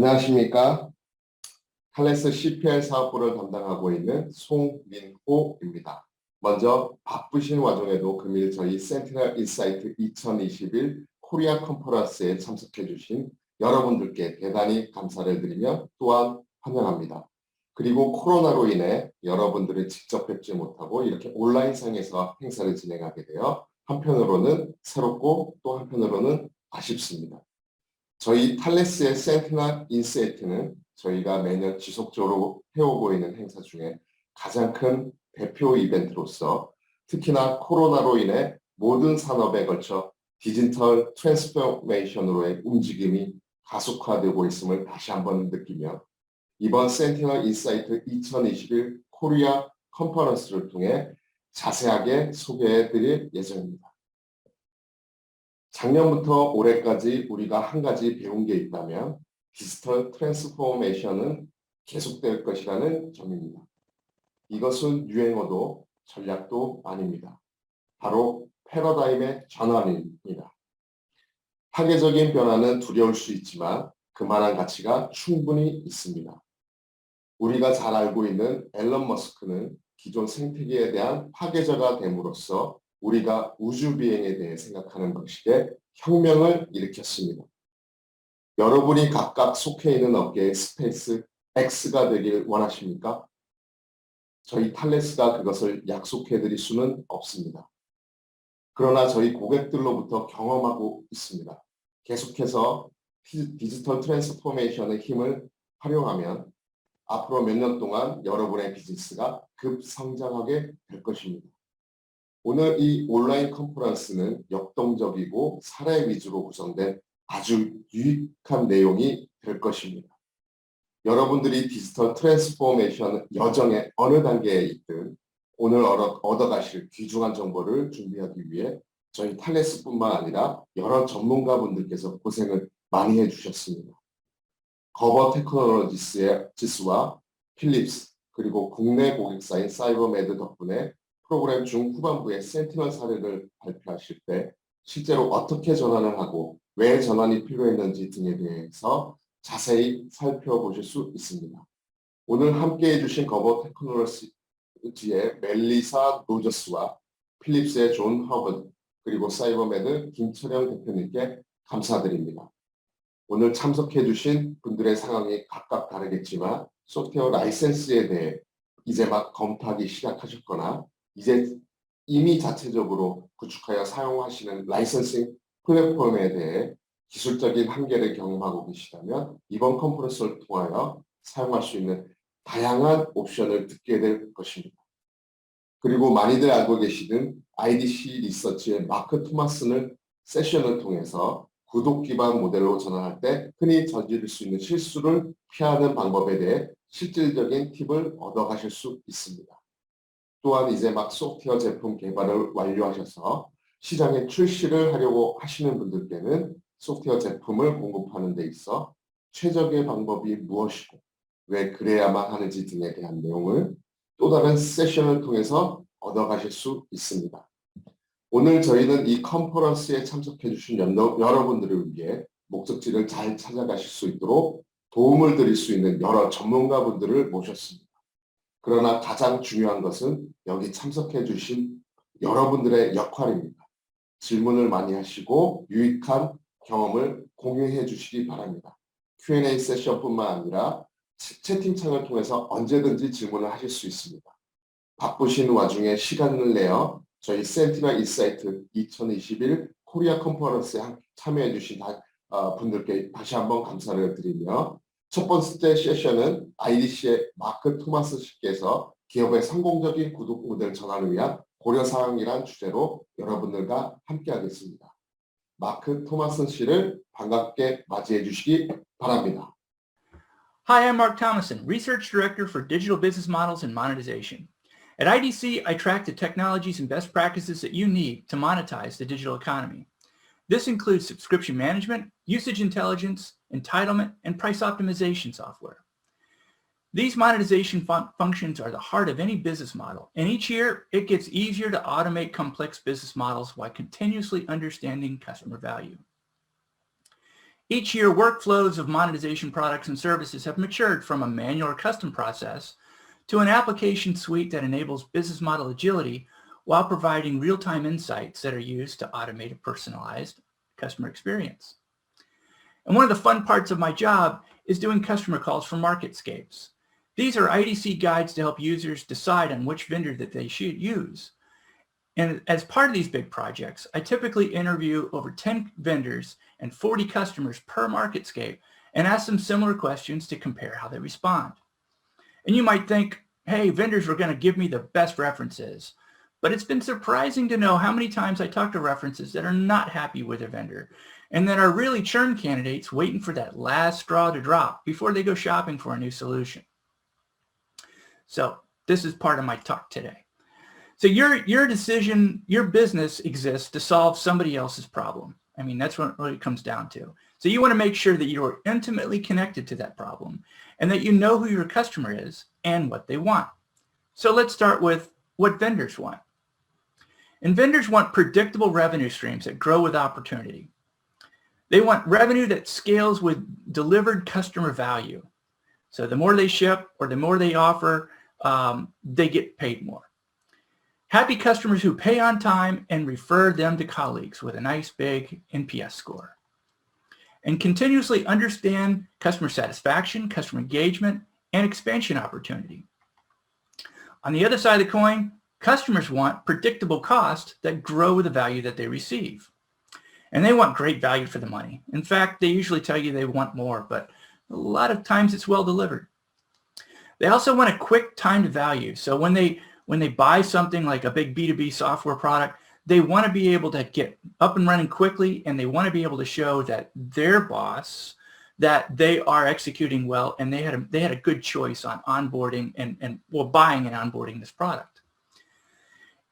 안녕하십니까. 탈레스 CPL 사업부를 담당하고 있는 송민호입니다. 먼저 바쁘신 와중에도 금일 저희 센티널 인사이트 2021 코리아 컨퍼런스에 참석해 주신 여러분들께 대단히 감사를 드리며 또한 환영합니다. 그리고 코로나로 인해 여러분들을 직접 뵙지 못하고 이렇게 온라인상에서 행사를 진행하게 되어 한편으로는 새롭고 또 한편으로는 아쉽습니다. 저희 탈레스의 센티널 인사이트는 저희가 매년 지속적으로 해오고 있는 행사 중에 가장 큰 대표 이벤트로서 특히나 코로나로 인해 모든 산업에 걸쳐 디지털 트랜스포메이션으로의 움직임이 가속화되고 있음을 다시 한번 느끼며 이번 센티널 인사이트 2021 코리아 컨퍼런스를 통해 자세하게 소개해 드릴 예정입니다. 작년부터 올해까지 우리가 한 가지 배운 게 있다면 디지털 트랜스포메이션은 계속될 것이라는 점입니다. 이것은 유행어도 전략도 아닙니다. 바로 패러다임의 전환입니다. 파괴적인 변화는 두려울 수 있지만 그만한 가치가 충분히 있습니다. 우리가 잘 알고 있는 앨런 머스크는 기존 생태계에 대한 파괴자가 됨으로써 우리가 우주 비행에 대해 생각하는 방식에 혁명을 일으켰습니다. 여러분이 각각 속해 있는 업계의 스페이스 X가 되길 원하십니까? 저희 탈레스가 그것을 약속해 드릴 수는 없습니다. 그러나 저희 고객들로부터 경험하고 있습니다. 계속해서 디지털 트랜스포메이션의 힘을 활용하면 앞으로 몇 년 동안 여러분의 비즈니스가 급성장하게 될 것입니다. 오늘 이 온라인 컨퍼런스는 역동적이고 사례 위주로 구성된 아주 유익한 내용이 될 것입니다. 여러분들이 디지털 트랜스포메이션 여정의 어느 단계에 있든 오늘 얻어가실 귀중한 정보를 준비하기 위해 저희 탈레스뿐만 아니라 여러 전문가분들께서 고생을 많이 해주셨습니다. 거버 테크놀로지스와 필립스 그리고 국내 고객사인 사이버메드 덕분에 프로그램 중후반부에 센티널 사례를 발표하실 때 실제로 어떻게 전환을 하고 왜 전환이 필요했는지 등에 대해서 자세히 살펴보실 수 있습니다. 오늘 함께해 주신 거버 테크놀로지의 멜리사 로저스와 필립스의 존 허버드 그리고 사이버메드 김철영 대표님께 감사드립니다. 오늘 참석해 주신 분들의 상황이 각각 다르겠지만 소프트웨어 라이센스에 대해 이제 막 검토하기 시작하셨거나 이제 이미 자체적으로 구축하여 사용하시는 라이선싱 플랫폼에 대해 기술적인 한계를 경험하고 계시다면 이번 컨퍼런스를 통하여 사용할 수 있는 다양한 옵션을 듣게 될 것입니다. 그리고 많이들 알고 계시는 IDC 리서치의 마크 토마슨을 세션을 통해서 구독 기반 모델로 전환할 때 흔히 저지를 수 있는 실수를 피하는 방법에 대해 실질적인 팁을 얻어가실 수 있습니다. 또한 이제 막 소프트웨어 제품 개발을 완료하셔서 시장에 출시를 하려고 하시는 분들께는 소프트웨어 제품을 공급하는 데 있어 최적의 방법이 무엇이고 왜 그래야만 하는지 등에 대한 내용을 또 다른 세션을 통해서 얻어가실 수 있습니다. 오늘 저희는 이 컨퍼런스에 참석해 주신 여러분들을 위해 목적지를 잘 찾아가실 수 있도록 도움을 드릴 수 있는 여러 전문가분들을 모셨습니다. 그러나 가장 중요한 것은 여기 참석해 주신 여러분들의 역할입니다. 질문을 많이 하시고 유익한 경험을 공유해 주시기 바랍니다. Q&A 세션뿐만 아니라 채팅창을 통해서 언제든지 질문을 하실 수 있습니다. 바쁘신 와중에 시간을 내어 저희 센티널 인사이트 2021 코리아 컨퍼런스에 참여해 주신 분들께 다시 한번 감사를 드리며 첫 번째 세션은 IDC의 마크 토마스 씨께서 기업의 성공적인 구독 모델 전환을 위한 고려사항이란 주제로 여러분들과 함께하겠습니다. 마크 토마스 씨를 반갑게 맞이해 주시기 바랍니다. Hi, I'm Mark Thomason, Research Director for Digital Business Models and Monetization. At IDC, I track the technologies and best practices that you need to monetize the digital economy. This includes subscription management, usage intelligence, entitlement, and price optimization software. These monetization functions are the heart of any business model, and each year it gets easier to automate complex business models while continuously understanding customer value. Each year, workflows of monetization products and services have matured from a manual or custom process to an application suite that enables business model agility while providing real-time insights that are used to automate a personalized customer experience. And one of the fun parts of my job is doing customer calls for MarketScapes. These are IDC guides to help users decide on which vendor that they should use. And as part of these big projects, I typically interview over 10 vendors and 40 customers per MarketScape and ask them similar questions to compare how they respond. And you might think, hey, vendors are going to give me the best references. But it's been surprising to know how many times I talk to references that are not happy with their vendor and that are really churn candidates waiting for that last straw to drop before they go shopping for a new solution. So this is part of my talk today. So your decision, your business exists to solve somebody else's problem. I mean, that's what it comes down to. So you want to make sure that you're intimately connected to that problem and that you know who your customer is and what they want. So let's start with what vendors want. And vendors want predictable revenue streams that grow with opportunity. They want revenue that scales with delivered customer value. So the more they ship or the more they offer, they get paid more. Happy customers who pay on time and refer them to colleagues with a nice big NPS score. And continuously understand customer satisfaction, customer engagement, and expansion opportunity. On the other side of the coin, customers want predictable costs that grow with the value that they receive. And they want great value for the money. In fact, they usually tell you they want more, but a lot of times it's well delivered. They also want a quick time to value. So when they buy something like a big B2B software product, they want to be able to get up and running quickly, and they want to be able to show that their boss that they are executing well, and they had a good choice on onboarding and buying and onboarding this product.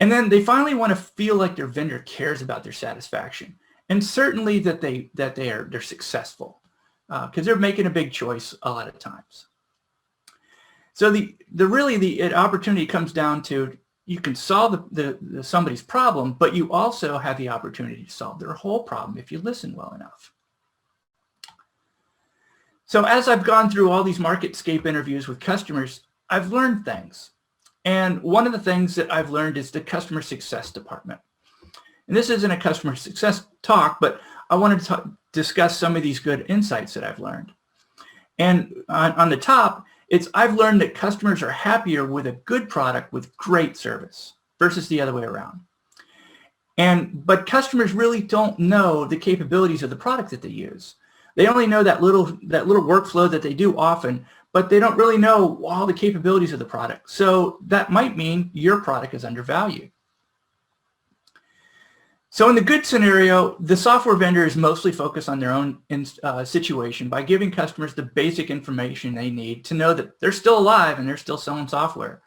And then they finally want to feel like their vendor cares about their satisfaction, and certainly that they're successful because they're making a big choice a lot of times. So the opportunity comes down to you can solve somebody's problem, but you also have the opportunity to solve their whole problem if you listen well enough. So as I've gone through all these MarketScape interviews with customers, I've learned things. And one of the things that I've learned is the customer success department. And this isn't a customer success talk, but I wanted to discuss some of these good insights that I've learned. And on the top, I've learned that customers are happier with a good product with great service versus the other way around. But customers really don't know the capabilities of the product that they use. They only know that little workflow that they do often, but they don't really know all the capabilities of the product. So that might mean your product is undervalued. So in the good scenario, the software vendor is mostly focused on their own situation by giving customers the basic information they need to know that they're still alive and they're still selling software.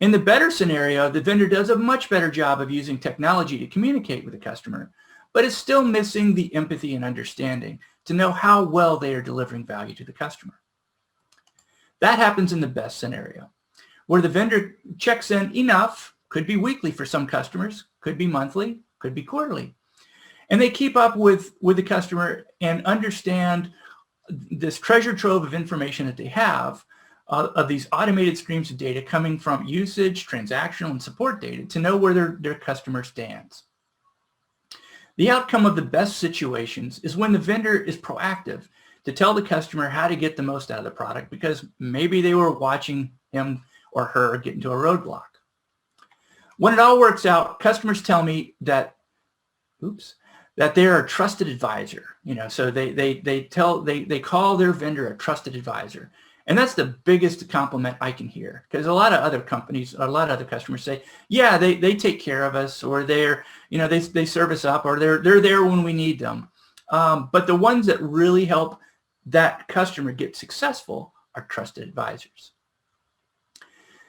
In the better scenario, the vendor does a much better job of using technology to communicate with the customer, but is still missing the empathy and understanding to know how well they are delivering value to the customer. That happens in the best scenario, where the vendor checks in enough, could be weekly for some customers, could be monthly, could be quarterly. And they keep up with the customer and understand this treasure trove of information that they have of these automated streams of data coming from usage, transactional, and support data to know where their customer stands. The outcome of the best situations is when the vendor is proactive to tell the customer how to get the most out of the product because maybe they were watching him or her get into a roadblock. When it all works out, customers tell me that they're a trusted advisor. So they call their vendor a trusted advisor. And that's the biggest compliment I can hear because a lot of other companies, a lot of other customers say, yeah, they take care of us or they serve us up or they're there when we need them. But the ones that really help that customer get successful are trusted advisors.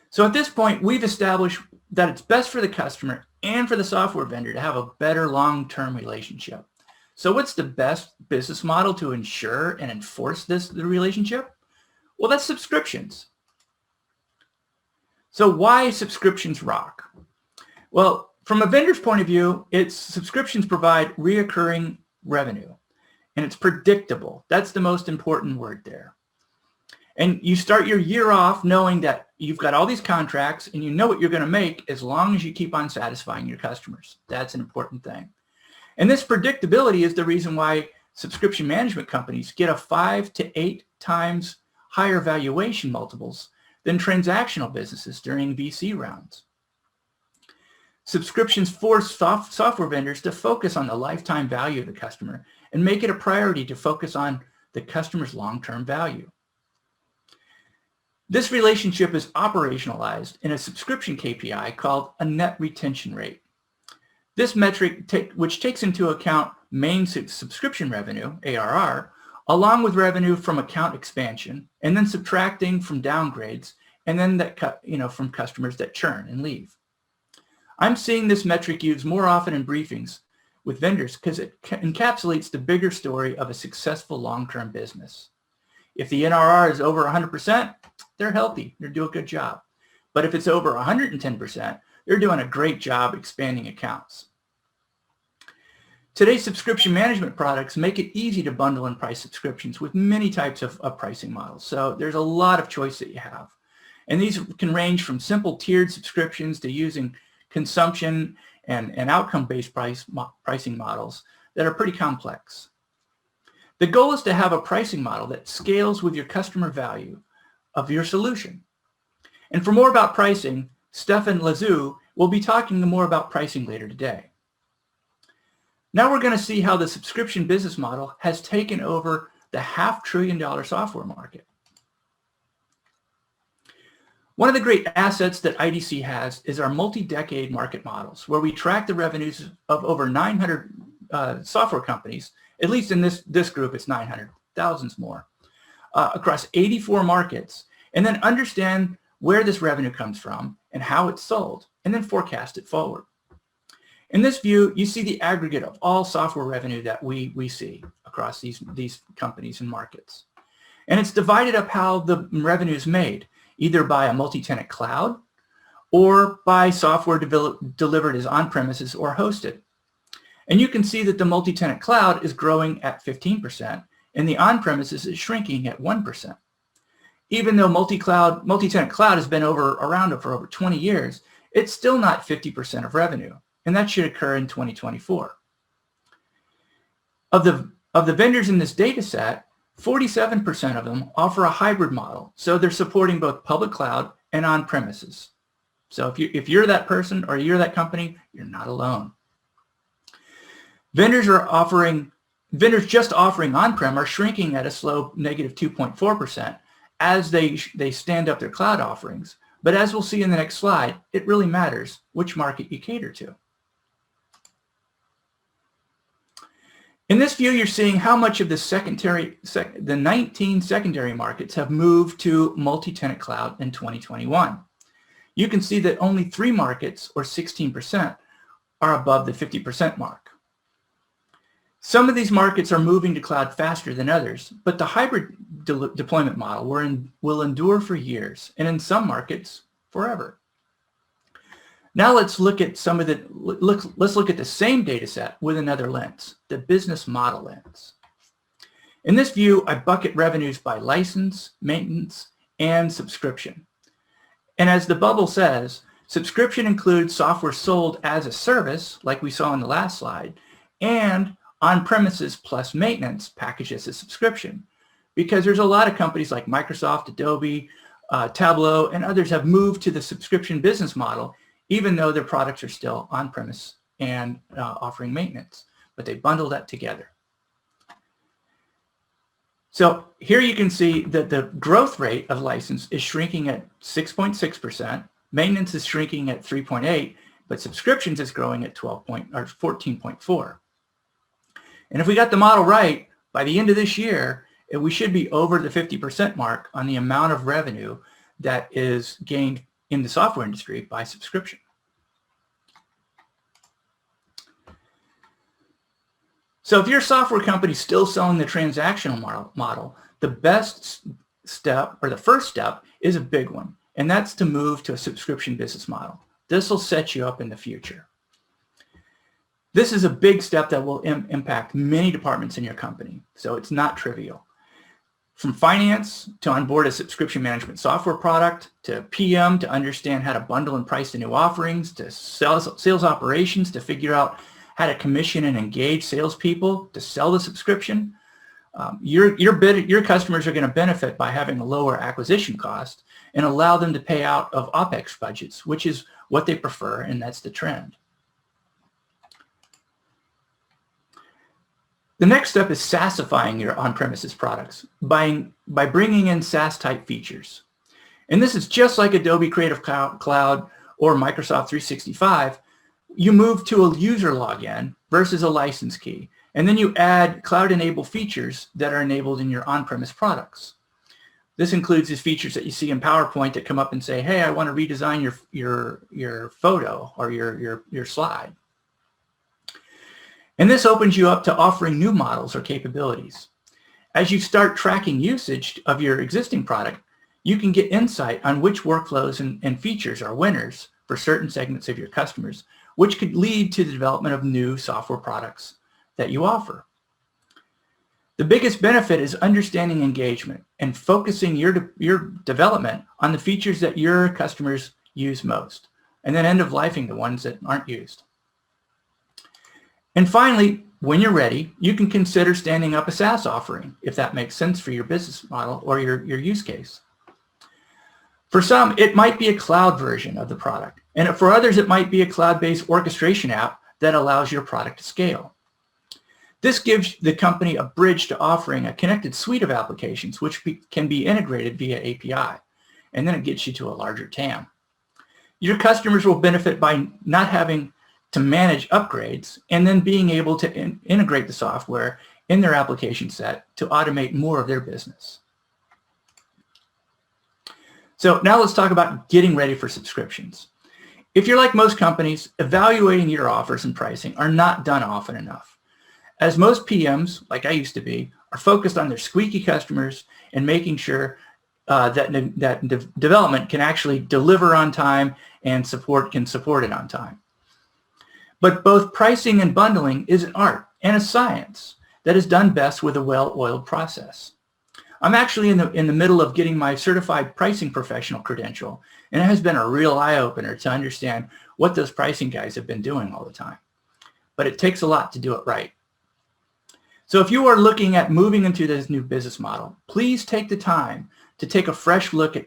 So at this point, we've established that it's best for the customer and for the software vendor to have a better long-term relationship. So what's the best business model to ensure and enforce the relationship? Well, that's subscriptions. So why subscriptions rock? Well, from a vendor's point of view, subscriptions provide reoccurring revenue. and it's predictable. That's the most important word there. And you start your year off knowing that you've got all these contracts and you know what you're going to make as long as you keep on satisfying your customers. That's an important thing. And this predictability is the reason why subscription management companies get a 5 to 8 times higher valuation multiples than transactional businesses during VC rounds. Subscriptions force software vendors to focus on the lifetime value of the customer and make it a priority to focus on the customer's long-term value. This relationship is operationalized in a subscription KPI called a net retention rate. This metric, which takes into account main subscription revenue, ARR, along with revenue from account expansion, and then subtracting from downgrades, and then from customers that churn and leave. I'm seeing this metric used more often in briefings with vendors because it encapsulates the bigger story of a successful long-term business. If the NRR is over 100%, they're healthy, they're doing a good job. But if it's over 110%, they're doing a great job expanding accounts. Today's subscription management products make it easy to bundle and price subscriptions with many types of pricing models. So there's a lot of choice that you have. And these can range from simple tiered subscriptions to using consumption and outcome-based pricing models that are pretty complex. The goal is to have a pricing model that scales with your customer value of your solution. And for more about pricing, Stefan Lazou will be talking more about pricing later today. Now we're going to see how the subscription business model has taken over the $500 billion software market. One of the great assets that IDC has is our multi-decade market models, where we track the revenues of over 900 software companies. At least in this group, it's 900, thousands more, across 84 markets, and then understand where this revenue comes from and how it's sold, and then forecast it forward. In this view, you see the aggregate of all software revenue that we see across these companies and markets. And it's divided up how the revenue is made, either by a multi-tenant cloud or by software delivered as on-premises or hosted. And you can see that the multi-tenant cloud is growing at 15% and the on-premises is shrinking at 1%. Even though multi-tenant cloud has been around for over 20 years, it's still not 50% of revenue, and that should occur in 2024. Of the vendors in this data set, 47% of them offer a hybrid model, so they're supporting both public cloud and on-premises. So if you're that person or you're that company, you're not alone. Vendors just offering on-prem are shrinking at a slow negative 2.4% as they stand up their cloud offerings. But as we'll see in the next slide, it really matters which market you cater to. In this view, you're seeing how much of the 19 secondary markets have moved to multi-tenant cloud in 2021. You can see that only 3 markets, or 16%, are above the 50% mark. Some of these markets are moving to cloud faster than others, but the hybrid deployment model will endure for years, and in some markets, forever. Now let's look at let's look at the same data set with another lens, the business model lens. In this view, I bucket revenues by license, maintenance, and subscription. And as the bubble says, subscription includes software sold as a service, like we saw in the last slide, and on-premises plus maintenance packaged as a subscription. Because there's a lot of companies like Microsoft, Adobe, Tableau, and others have moved to the subscription business model, even though their products are still on-premise and offering maintenance, but they bundle that together. So here you can see that the growth rate of license is shrinking at 6.6%, maintenance is shrinking at 3.8%, but subscriptions is growing at 14.4%. And if we got the model right, by the end of this year, we should be over the 50% mark on the amount of revenue that is gained in the software industry by subscription. So if your software company is still selling the transactional model, the best step, or the first step, is a big one, and that's to move to a subscription business model. This will set you up in the future. This is a big step that will impact many departments in your company, so it's not trivial. From finance to onboard a subscription management software product, to PM to understand how to bundle and price the new offerings, to sales operations to figure out how to commission and engage salespeople to sell the subscription. Your customers are going to benefit by having a lower acquisition cost and allow them to pay out of OpEx budgets, which is what they prefer, and that's the trend. The next step is SaaSifying your on-premises products by bringing in SaaS-type features. And this is just like Adobe Creative Cloud or Microsoft 365. You move to a user login versus a license key, and then you add cloud-enabled features that are enabled in your on-premise products. This includes these features that you see in PowerPoint that come up and say, hey, I want to redesign your photo or your slide. And this opens you up to offering new models or capabilities. As you start tracking usage of your existing product, you can get insight on which workflows and features are winners for certain segments of your customers, which could lead to the development of new software products that you offer. The biggest benefit is understanding engagement and focusing your development on the features that your customers use most, and then end-of-lifing the ones that aren't used. And finally, when you're ready, you can consider standing up a SaaS offering if that makes sense for your business model or your use case. For some, it might be a cloud version of the product, and for others, it might be a cloud-based orchestration app that allows your product to scale. This gives the company a bridge to offering a connected suite of applications which can be integrated via API, and then it gets you to a larger TAM. Your customers will benefit by not having to manage upgrades and then being able to integrate the software in their application set to automate more of their business. So now let's talk about getting ready for subscriptions. If you're like most companies, evaluating your offers and pricing are not done often enough. As most PMs, like I used to be, are focused on their squeaky customers and making sure that development can actually deliver on time and can support it on time. But both pricing and bundling is an art and a science that is done best with a well-oiled process. I'm actually in the middle of getting my certified pricing professional credential, and it has been a real eye-opener to understand what those pricing guys have been doing all the time. But it takes a lot to do it right. So if you are looking at moving into this new business model, please take the time to take a fresh look at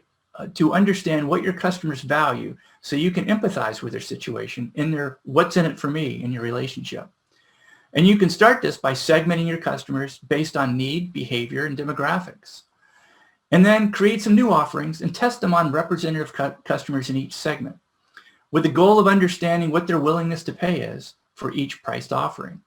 to understand what your customers value so you can empathize with their situation in their what's in it for me in your relationship. And you can start this by segmenting your customers based on need, behavior, and demographics. And then create some new offerings and test them on representative customers in each segment with the goal of understanding what their willingness to pay is for each priced offering.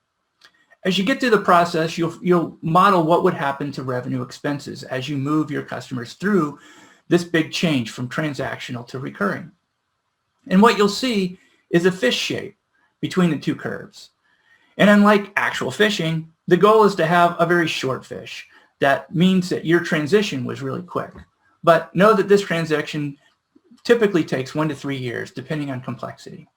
As you get through the process, you'll model what would happen to revenue expenses as you move your customers through this big change from transactional to recurring. And what you'll see is a fish shape between the two curves. And unlike actual fishing, the goal is to have a very short fish. That means that your transition was really quick. But know that this transaction typically takes 1 to 3 years, depending on complexity.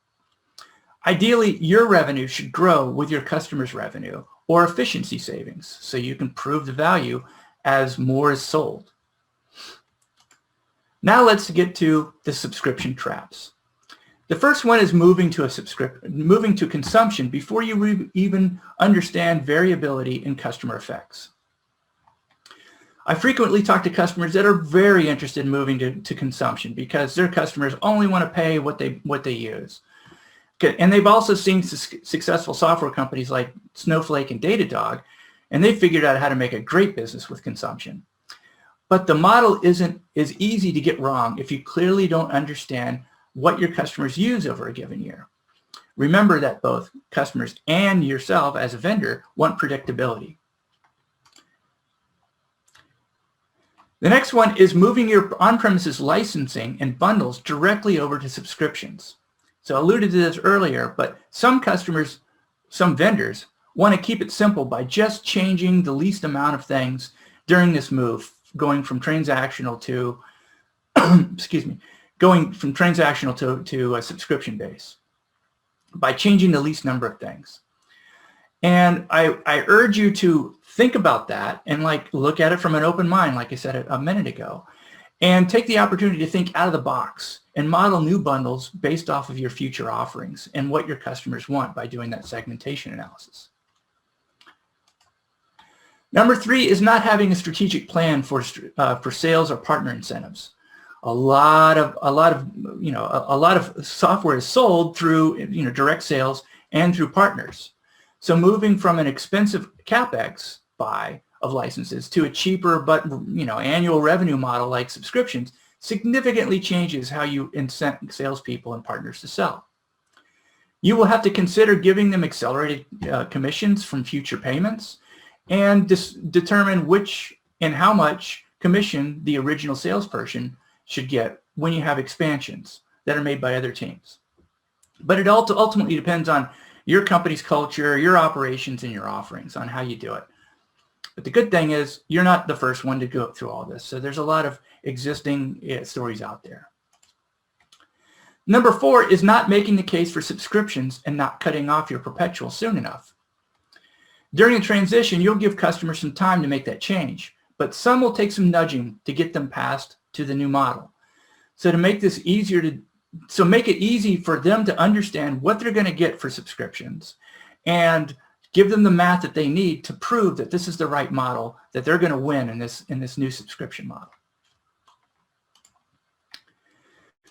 Ideally, your revenue should grow with your customers' revenue or efficiency savings, so you can prove the value as more is sold. Now let's get to the subscription traps. The first one is moving to consumption before you even understand variability in customer effects. I frequently talk to customers that are very interested in moving to consumption because their customers only want to pay what they use. And they've also seen successful software companies like Snowflake and Datadog, and they figured out how to make a great business with consumption. But the model isn't as easy to get wrong if you clearly don't understand what your customers use over a given year. Remember that both customers and yourself as a vendor want predictability. The next one is moving your on-premises licensing and bundles directly over to subscriptions. So I alluded to this earlier, but some vendors want to keep it simple by just changing the least amount of things during this move, going from transactional to, to a subscription base by changing the least number of things. And I urge you to think about that and look at it from an open mind, like I said a minute ago, and take the opportunity to think out of the box and model new bundles based off of your future offerings and what your customers want by doing that segmentation analysis. Number 3 is not having a strategic plan for sales or partner incentives. A lot of software is sold through direct sales and through partners. So moving from an expensive CapEx buy of licenses to a cheaper but annual revenue model like subscriptions significantly changes how you incent salespeople and partners to sell. You will have to consider giving them accelerated commissions from future payments and determine which and how much commission the original salesperson should get when you have expansions that are made by other teams. But it ultimately depends on your company's culture, your operations, and your offerings on how you do it. But the good thing is you're not the first one to go through all this. So there's a lot of existing stories out there. Number 4 is not making the case for subscriptions and not cutting off your perpetual soon enough. During a transition, you'll give customers some time to make that change, but some will take some nudging to get them past to the new model. So to make this make it easy for them to understand what they're going to get for subscriptions and give them the math that they need to prove that this is the right model, that they're going to win in this new subscription model.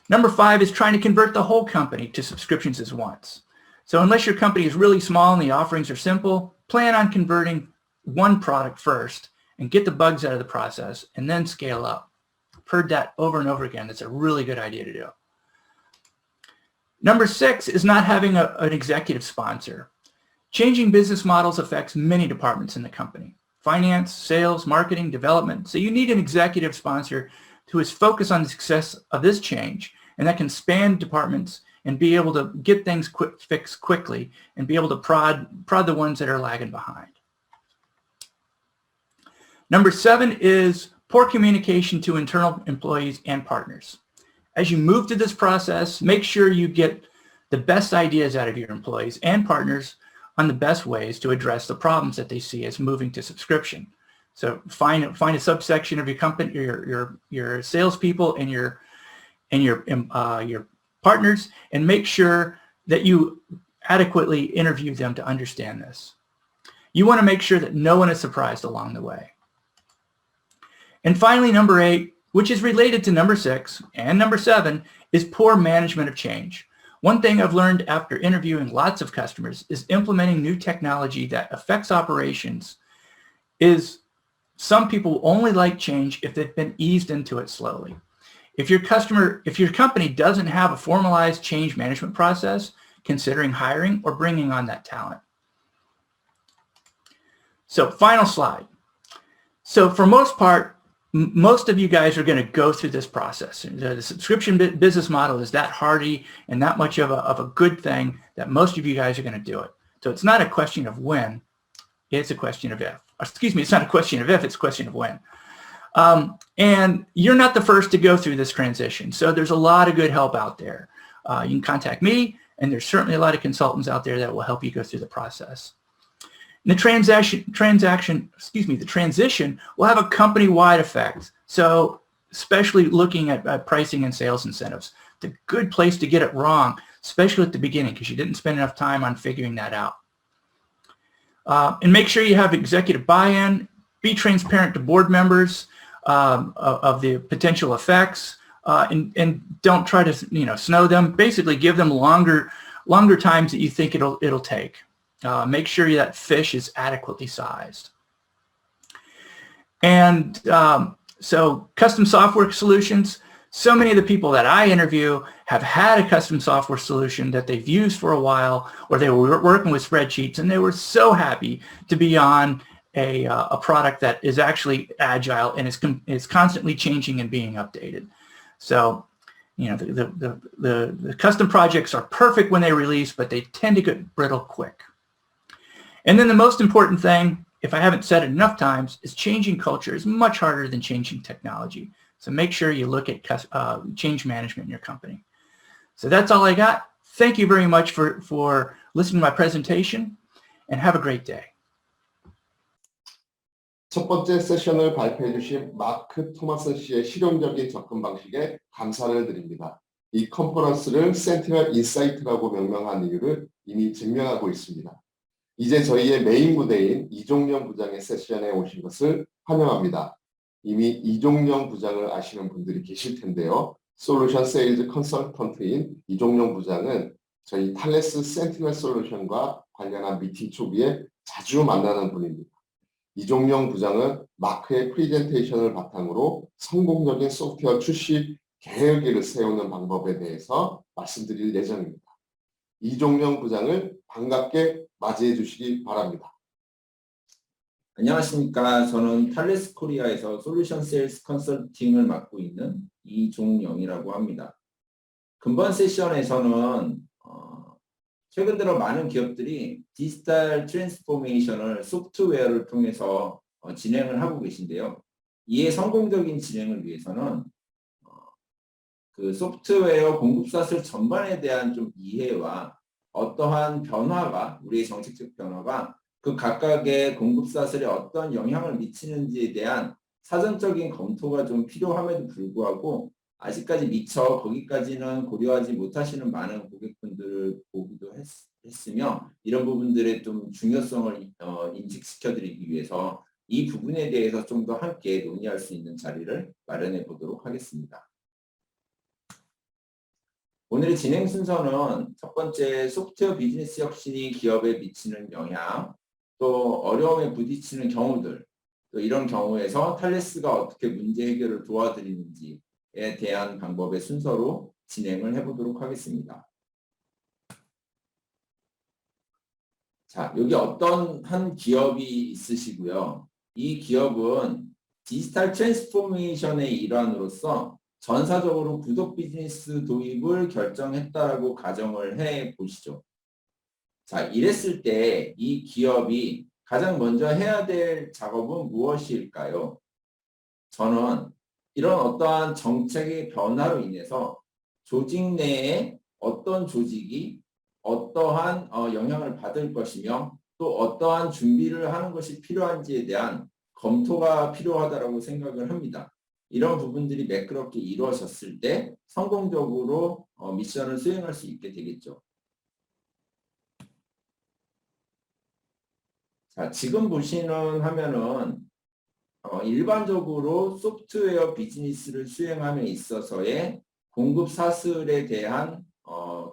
Number 5 is trying to convert the whole company to subscriptions at once. So unless your company is really small and the offerings are simple, plan on converting one product first and get the bugs out of the process and then scale up. I've heard that over and over again. It's a really good idea to do. Number 6 is not having an executive sponsor. Changing business models affects many departments in the company: finance, sales, marketing, development. So you need an executive sponsor who is focused on the success of this change and that can span departments and be able to get things fixed quickly and be able to prod the ones that are lagging behind. Number 7 is poor communication to internal employees and partners. As you move through this process, make sure you get the best ideas out of your employees and partners on the best ways to address the problems that they see as moving to subscription. So find a subsection of your company, your salespeople and your partners, and make sure that you adequately interview them to understand this. You want to make sure that no one is surprised along the way. And finally, number 8, which is related to number 6 and number 7, is poor management of change. One thing I've learned after interviewing lots of customers is implementing new technology that affects operations is some people only like change if they've been eased into it slowly. If your company doesn't have a formalized change management process, considering hiring or bringing on that talent. So final slide. So for most part, most of you guys are going to go through this process. The subscription business model is that hardy and that much of a good thing that most of you guys are going to do it. So it's not a question of when, it's a question of if. Excuse me, it's not a question of if, it's a question of when. And you're not the first to go through this transition. So there's a lot of good help out there. You can contact me, and there's certainly a lot of consultants out there that will help you go through the process. And the transition will have a company-wide effect. So especially looking at pricing and sales incentives. It's a good place to get it wrong, especially at the beginning, because you didn't spend enough time on figuring that out. And make sure you have executive buy-in. Be transparent to board members of the potential effects, and don't try to snow them. Basically, give them longer times that you think it'll take. Make sure that fish is adequately sized. And so custom software solutions, so many of the people that I interview have had a custom software solution that they've used for a while, or they were working with spreadsheets, and they were so happy to be on a product that is actually agile and is constantly changing and being updated. So the custom projects are perfect when they release, but they tend to get brittle quick. And then the most important thing, if I haven't said it enough times, is changing culture is much harder than changing technology. So make sure you look at change management in your company. So that's all I got. Thank you very much for listening to my presentation. and have a great day. 첫 번째 세션을 발표해 주신 마크 토마슨 씨의 실용적인 접근 방식에 감사를 드립니다. 이 컨퍼런스를 센티널 인사이트라고 명명한 이유를 이미 증명하고 있습니다. 이제 저희의 메인 무대인 이종영 부장의 세션에 오신 것을 환영합니다. 이미 이종영 부장을 아시는 분들이 계실 텐데요. 솔루션 세일즈 컨설턴트인 이종영 부장은 저희 탈레스 센티널 솔루션과 관련한 미팅 초기에 자주 만나는 분입니다. 이종영 부장은 마크의 프레젠테이션을 바탕으로 성공적인 소프트웨어 출시 계획을 세우는 방법에 대해서 말씀드릴 예정입니다. 이종영 부장을 반갑게 맞이해 주시기 바랍니다. 안녕하십니까. 저는 탈레스 코리아에서 솔루션 세일즈 컨설팅을 맡고 있는 이종영이라고 합니다. 금번 세션에서는 최근 들어 많은 기업들이 디지털 트랜스포메이션을 소프트웨어를 통해서 진행을 하고 계신데요. 이에 성공적인 진행을 위해서는 그 소프트웨어 공급사슬 전반에 대한 좀 이해와 어떠한 변화가, 우리의 정책적 변화가 그 각각의 공급사슬에 어떤 영향을 미치는지에 대한 사전적인 검토가 좀 필요함에도 불구하고 아직까지 미처 거기까지는 고려하지 못하시는 많은 고객분들을 보기도 했으며, 이런 부분들의 좀 중요성을 인식시켜드리기 위해서 이 부분에 대해서 좀 더 함께 논의할 수 있는 자리를 마련해 보도록 하겠습니다. 오늘의 진행 순서는 첫 번째, 소프트웨어 비즈니스 혁신이 기업에 미치는 영향, 또 어려움에 부딪히는 경우들, 또 이런 경우에서 탈레스가 어떻게 문제 해결을 도와드리는지에 대한 방법의 순서로 진행을 해보도록 하겠습니다. 자, 여기 어떤 한 기업이 있으시고요. 이 기업은 디지털 트랜스포메이션의 일환으로서 전사적으로 구독 비즈니스 도입을 결정했다라고 가정을 해 보시죠. 자, 이랬을 때 이 기업이 가장 먼저 해야 될 작업은 무엇일까요? 저는 이런 어떠한 정책의 변화로 인해서 조직 내에 어떤 조직이 어떠한 영향을 받을 것이며 또 어떠한 준비를 하는 것이 필요한지에 대한 검토가 필요하다고 생각을 합니다. 이런 부분들이 매끄럽게 이루어졌을 때 성공적으로 미션을 수행할 수 있게 되겠죠. 자, 지금 보시는 화면은 일반적으로 소프트웨어 비즈니스를 수행함에 있어서의 공급 사슬에 대한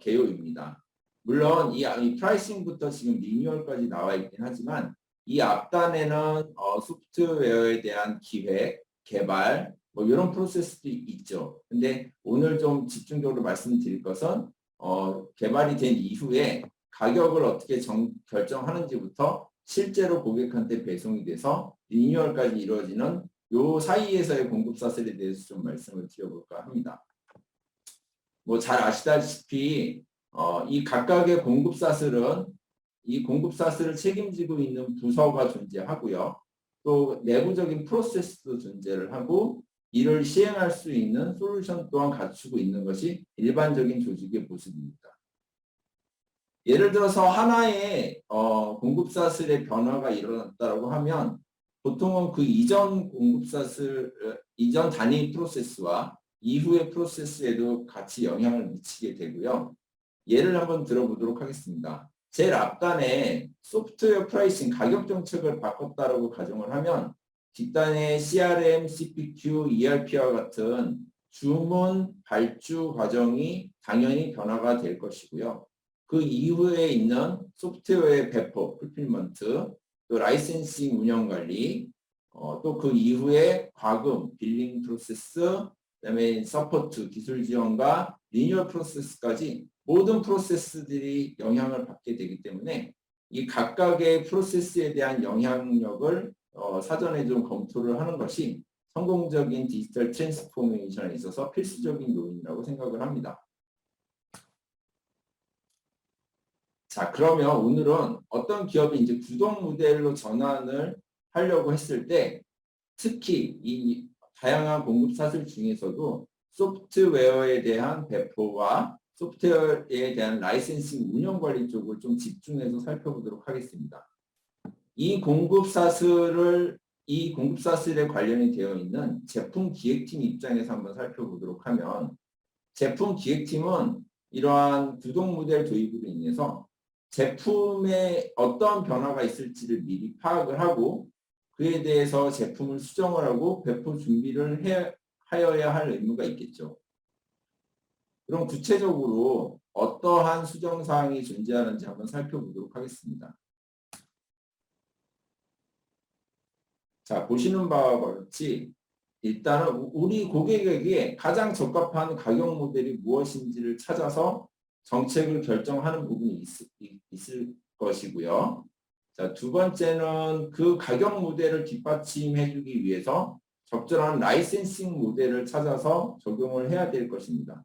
개요입니다. 물론 이 프라이싱부터 지금 리뉴얼까지 나와 있긴 하지만 이 앞단에는 소프트웨어에 대한 기획, 개발, 뭐 이런 프로세스도 있죠. 근데 오늘 좀 집중적으로 말씀드릴 것은 개발이 된 이후에 가격을 어떻게 결정하는지부터 실제로 고객한테 배송이 돼서 리뉴얼까지 이루어지는 요 사이에서의 공급 사슬에 대해서 좀 말씀을 드려볼까 합니다. 뭐 잘 아시다시피 이 각각의 공급 사슬은 이 공급 사슬을 책임지고 있는 부서가 존재하고요. 또 내부적인 프로세스도 존재를 하고 이를 시행할 수 있는 솔루션 또한 갖추고 있는 것이 일반적인 조직의 모습입니다. 예를 들어서 하나의 공급사슬의 변화가 일어났다고 하면 보통은 그 이전 공급사슬, 이전 단위 프로세스와 이후의 프로세스에도 같이 영향을 미치게 되고요. 예를 한번 들어보도록 하겠습니다. 제일 앞단에 소프트웨어 프라이싱 가격 정책을 바꿨다라고 가정을 하면 뒷단에 CRM, CPQ, ERP와 같은 주문 발주 과정이 당연히 변화가 될 것이고요. 그 이후에 있는 소프트웨어의 배포, 풀필먼트, 또 라이센싱 운영 관리, 또 그 이후에 과금, 빌링 프로세스, 그다음에 서포트, 기술 지원과 리뉴얼 프로세스까지 모든 프로세스들이 영향을 받게 되기 때문에 이 각각의 프로세스에 대한 영향력을 사전에 좀 검토를 하는 것이 성공적인 디지털 트랜스포메이션에 있어서 필수적인 요인이라고 생각을 합니다. 자, 그러면 오늘은 어떤 기업이 이제 구독 모델로 전환을 하려고 했을 때 특히 이 다양한 공급 사슬 중에서도 소프트웨어에 대한 배포와 소프트웨어에 대한 라이센싱 운영 관리 쪽을 좀 집중해서 살펴보도록 하겠습니다. 이 공급 사슬에 관련이 되어 있는 제품 기획팀 입장에서 한번 살펴보도록 하면, 제품 기획팀은 이러한 구동 모델 도입으로 인해서 제품에 어떤 변화가 있을지를 미리 파악을 하고, 그에 대해서 제품을 수정을 하고 배포 준비를 하여야 할 의무가 있겠죠. 그럼 구체적으로 어떠한 수정 사항이 존재하는지 한번 살펴보도록 하겠습니다. 자, 보시는 바와 같이 일단은 우리 고객에게 가장 적합한 가격 모델이 무엇인지를 찾아서 정책을 결정하는 부분이 있을 것이고요. 자, 두 번째는 그 가격 모델을 뒷받침해주기 위해서 적절한 라이센싱 모델을 찾아서 적용을 해야 될 것입니다.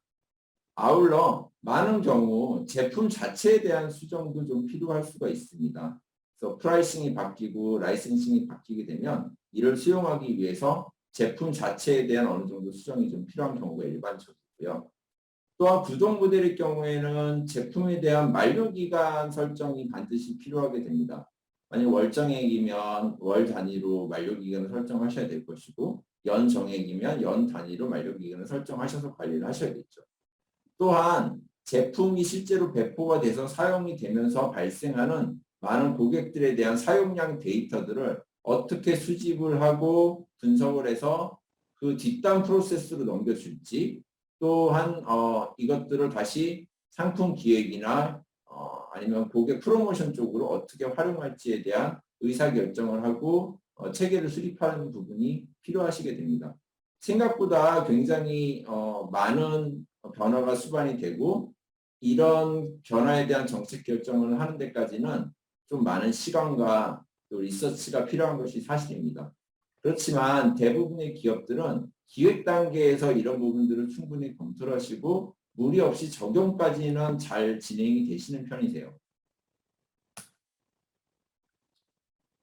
아울러 많은 경우 제품 자체에 대한 수정도 좀 필요할 수가 있습니다. 그래서 프라이싱이 바뀌고 라이센싱이 바뀌게 되면 이를 수용하기 위해서 제품 자체에 대한 어느 정도 수정이 좀 필요한 경우가 일반적이고요. 또한 구동 모델의 경우에는 제품에 대한 만료기간 설정이 반드시 필요하게 됩니다. 만약 월정액이면 월 단위로 만료기간을 설정하셔야 될 것이고, 연 정액이면 연 단위로 만료기간을 설정하셔서 관리를 하셔야겠죠. 또한 제품이 실제로 배포가 돼서 사용이 되면서 발생하는 많은 고객들에 대한 사용량 데이터들을 어떻게 수집을 하고 분석을 해서 그 뒷단 프로세스로 넘겨줄지, 또한 이것들을 다시 상품 기획이나 아니면 고객 프로모션 쪽으로 어떻게 활용할지에 대한 의사결정을 하고 체계를 수립하는 부분이 필요하시게 됩니다. 생각보다 굉장히 많은 변화가 수반이 되고, 이런 변화에 대한 정책 결정을 하는 데까지는 좀 많은 시간과 또 리서치가 필요한 것이 사실입니다. 그렇지만 대부분의 기업들은 기획 단계에서 이런 부분들을 충분히 검토를 하시고 무리 없이 적용까지는 잘 진행이 되시는 편이세요.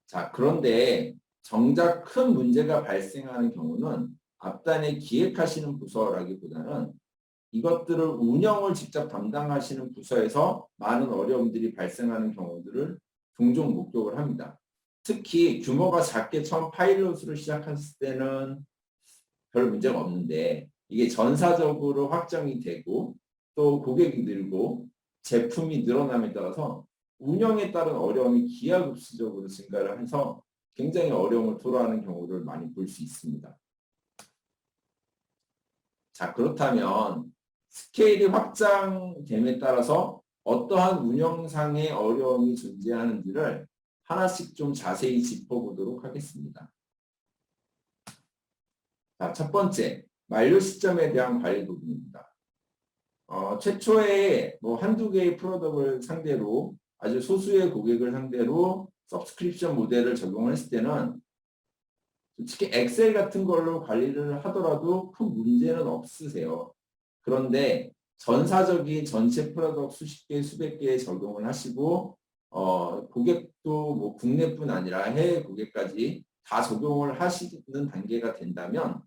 자, 그런데 정작 큰 문제가 발생하는 경우는 앞단에 기획하시는 부서라기보다는 이것들을 운영을 직접 담당하시는 부서에서 많은 어려움들이 발생하는 경우들을 종종 목격을 합니다. 특히 규모가 작게 처음 파일럿으로 시작했을 때는 별 문제가 없는데, 이게 전사적으로 확정이 되고 또 고객이 늘고 제품이 늘어남에 따라서 운영에 따른 어려움이 기하급수적으로 증가를 해서 굉장히 어려움을 토로하는 경우를 많이 볼 수 있습니다. 자, 그렇다면 스케일이 확장됨에 따라서 어떠한 운영상의 어려움이 존재하는지를 하나씩 좀 자세히 짚어보도록 하겠습니다. 자, 첫 번째, 만료 시점에 대한 관리 부분입니다. 최초에 한두 개의 프로덕트를 상대로, 아주 소수의 고객을 상대로 서브스크립션 모델을 적용을 했을 때는 솔직히 엑셀 같은 걸로 관리를 하더라도 큰 문제는 없으세요. 그런데 전사적인 전체 프로덕트 수십 개, 수백 개에 적용을 하시고 고객도 국내뿐 아니라 해외 고객까지 다 적용을 하시는 단계가 된다면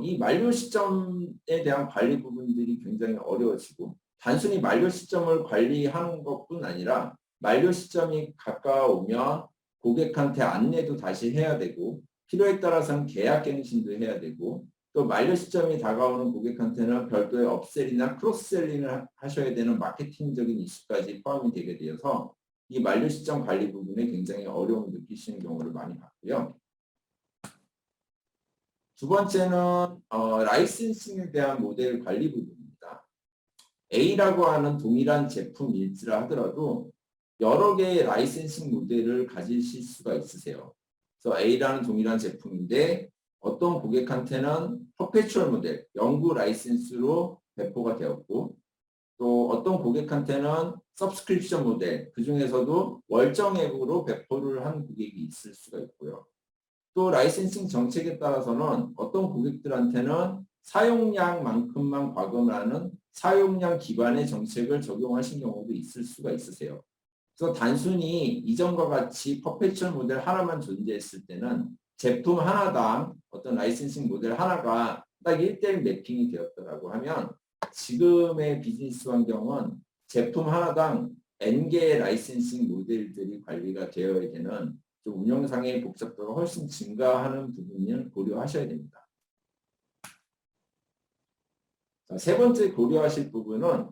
이 만료 시점에 대한 관리 부분들이 굉장히 어려워지고, 단순히 만료 시점을 관리하는 것뿐 아니라 만료 시점이 가까우면 고객한테 안내도 다시 해야 되고, 필요에 따라서는 계약 갱신도 해야 되고, 또 만료 시점이 다가오는 고객한테는 별도의 업셀이나 크로스셀링을 하셔야 되는 마케팅적인 이슈까지 포함이 되게 되어서 이 만료 시점 관리 부분에 굉장히 어려움을 느끼시는 경우를 많이 봤고요. 두 번째는 라이센싱에 대한 모델 관리 부분입니다. A라고 하는 동일한 제품일지라 하더라도 여러 개의 라이센싱 모델을 가지실 수가 있으세요. 그래서 A라는 동일한 제품인데 어떤 고객한테는 퍼페추얼 모델, 영구 라이센스로 배포가 되었고, 또 어떤 고객한테는 서브스크립션 모델, 그 중에서도 월정액으로 배포를 한 고객이 있을 수가 있고요. 또 라이센싱 정책에 따라서는 어떤 고객들한테는 사용량만큼만 과금하는 사용량 기반의 정책을 적용하신 경우도 있을 수가 있으세요. 그래서 단순히 이전과 같이 퍼페추얼 모델 하나만 존재했을 때는 제품 하나당 어떤 라이센싱 모델 하나가 딱 1:1 매핑이 되었다고 하면 지금의 비즈니스 환경은 제품 하나당 N개의 라이센싱 모델들이 관리가 되어야 되는 좀 운영상의 복잡도가 훨씬 증가하는 부분을 고려하셔야 됩니다. 자, 세 번째 고려하실 부분은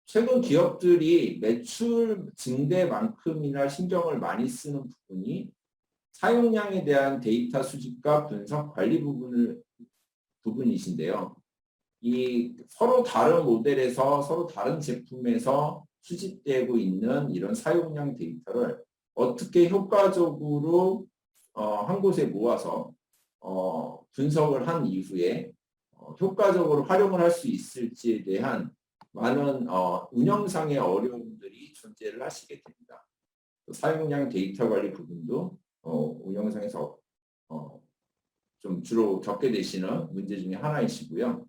최근 기업들이 매출 증대만큼이나 신경을 많이 쓰는 부분이 사용량에 대한 데이터 수집과 분석 관리 부분이신데요. 이 서로 다른 모델에서 서로 다른 제품에서 수집되고 있는 이런 사용량 데이터를 어떻게 효과적으로 한 곳에 모아서 분석을 한 이후에 효과적으로 활용을 할 수 있을지에 대한 많은 운영상의 어려움들이 존재를 하시게 됩니다. 사용량 데이터 관리 부분도 운영상에서 좀 주로 겪게 되시는 문제 중에 하나이시고요.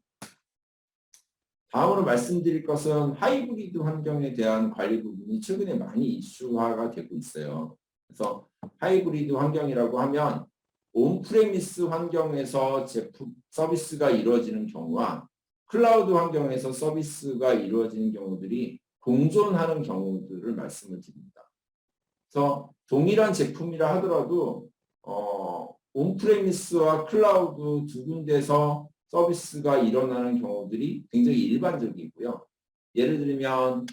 다음으로 말씀드릴 것은 하이브리드 환경에 대한 관리 부분이 최근에 많이 이슈화가 되고 있어요. 그래서 하이브리드 환경이라고 하면 온프레미스 환경에서 제품 서비스가 이루어지는 경우와 클라우드 환경에서 서비스가 이루어지는 경우들이 공존하는 경우들을 말씀을 드립니다. 그래서 동일한 제품이라 하더라도 온프레미스와 클라우드 두 군데서 서비스가 일어나는 경우들이 굉장히 일반적이고요. 예를 들면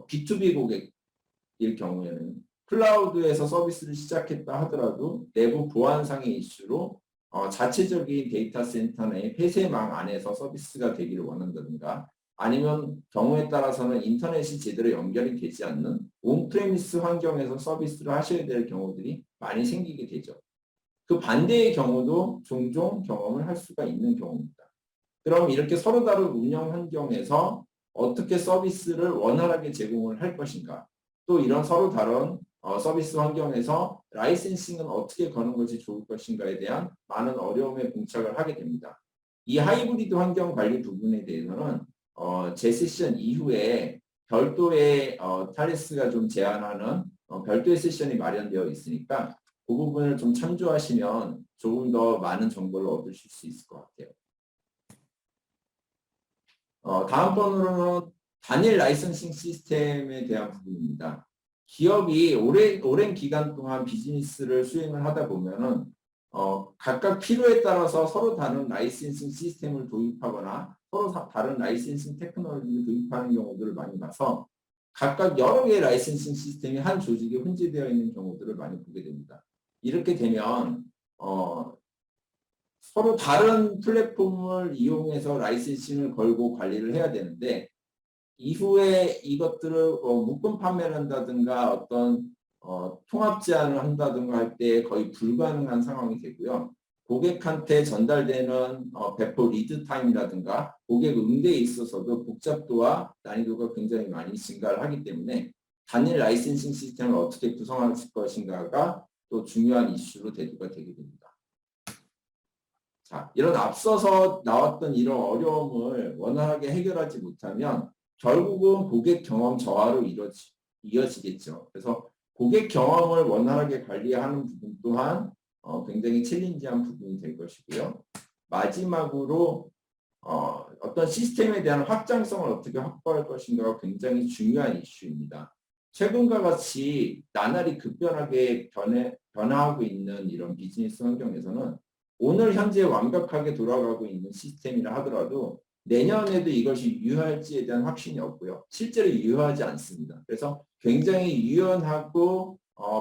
B2B 고객일 경우에는 클라우드에서 서비스를 시작했다 하더라도 내부 보안상의 이슈로 자체적인 데이터 센터 내 폐쇄망 안에서 서비스가 되기를 원한다든가 아니면 경우에 따라서는 인터넷이 제대로 연결이 되지 않는 온프레미스 환경에서 서비스를 하셔야 될 경우들이 많이 생기게 되죠. 그 반대의 경우도 종종 경험을 할 수가 있는 경우입니다. 그럼 이렇게 서로 다른 운영 환경에서 어떻게 서비스를 원활하게 제공을 할 것인가? 또 이런 서로 다른 서비스 환경에서 라이센싱은 어떻게 거는 것이 좋을 것인가에 대한 많은 어려움에 봉착을 하게 됩니다. 이 하이브리드 환경 관리 부분에 대해서는 제 세션 이후에 별도의 탈레스가 좀 제안하는 별도의 세션이 마련되어 있으니까 그 부분을 좀 참조하시면 조금 더 많은 정보를 얻으실 수 있을 것 같아요. 다음번으로는 단일 라이선싱 시스템에 대한 부분입니다. 기업이 오랜 기간 동안 비즈니스를 수행을 하다 보면은 각각 필요에 따라서 서로 다른 라이센싱 시스템을 도입하거나 서로 다른 라이센싱 테크놀로지를 도입하는 경우들을 많이 봐서 각각 여러 개의 라이센싱 시스템이 한 조직에 혼재되어 있는 경우들을 많이 보게 됩니다. 이렇게 되면 서로 다른 플랫폼을 이용해서 라이센싱을 걸고 관리를 해야 되는데 이후에 이것들을 묶음 판매를 한다든가 어떤 통합 제안을 한다든가 할 때 거의 불가능한 상황이 되고요. 고객한테 전달되는 배포 리드 타임이라든가 고객 응대에 있어서도 복잡도와 난이도가 굉장히 많이 증가를 하기 때문에 단일 라이센싱 시스템을 어떻게 구성할 것인가가 또 중요한 이슈로 대두가 되게 됩니다. 자, 이런 앞서서 나왔던 이런 어려움을 원활하게 해결하지 못하면 결국은 고객 경험 저하로 이어지겠죠. 그래서 고객 경험을 원활하게 관리하는 부분 또한 굉장히 챌린지한 부분이 될 것이고요. 마지막으로 어떤 시스템에 대한 확장성을 어떻게 확보할 것인가가 굉장히 중요한 이슈입니다. 최근과 같이 나날이 급변하게 변화하고 있는 이런 비즈니스 환경에서는 오늘 현재 완벽하게 돌아가고 있는 시스템이라 하더라도 내년에도 이것이 유효할지에 대한 확신이 없고요. 실제로 유효하지 않습니다. 그래서 굉장히 유연하고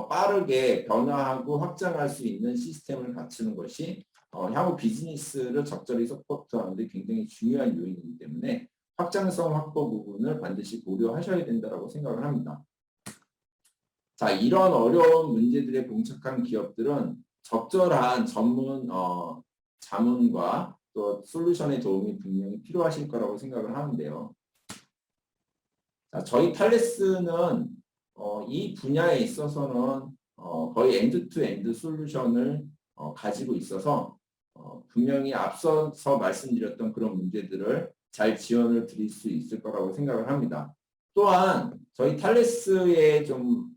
빠르게 변화하고 확장할 수 있는 시스템을 갖추는 것이 향후 비즈니스를 적절히 서포트하는 데 굉장히 중요한 요인이기 때문에 확장성 확보 부분을 반드시 고려하셔야 된다고 생각을 합니다. 자, 이런 어려운 문제들에 봉착한 기업들은 적절한 전문 자문과 또 솔루션의 도움이 분명히 필요하실 거라고 생각을 하는데요. 자, 저희 탈레스는 이 분야에 있어서는 거의 엔드-투-엔드 솔루션을 가지고 있어서 분명히 앞서서 말씀드렸던 그런 문제들을 잘 지원을 드릴 수 있을 거라고 생각을 합니다. 또한 저희 탈레스의 좀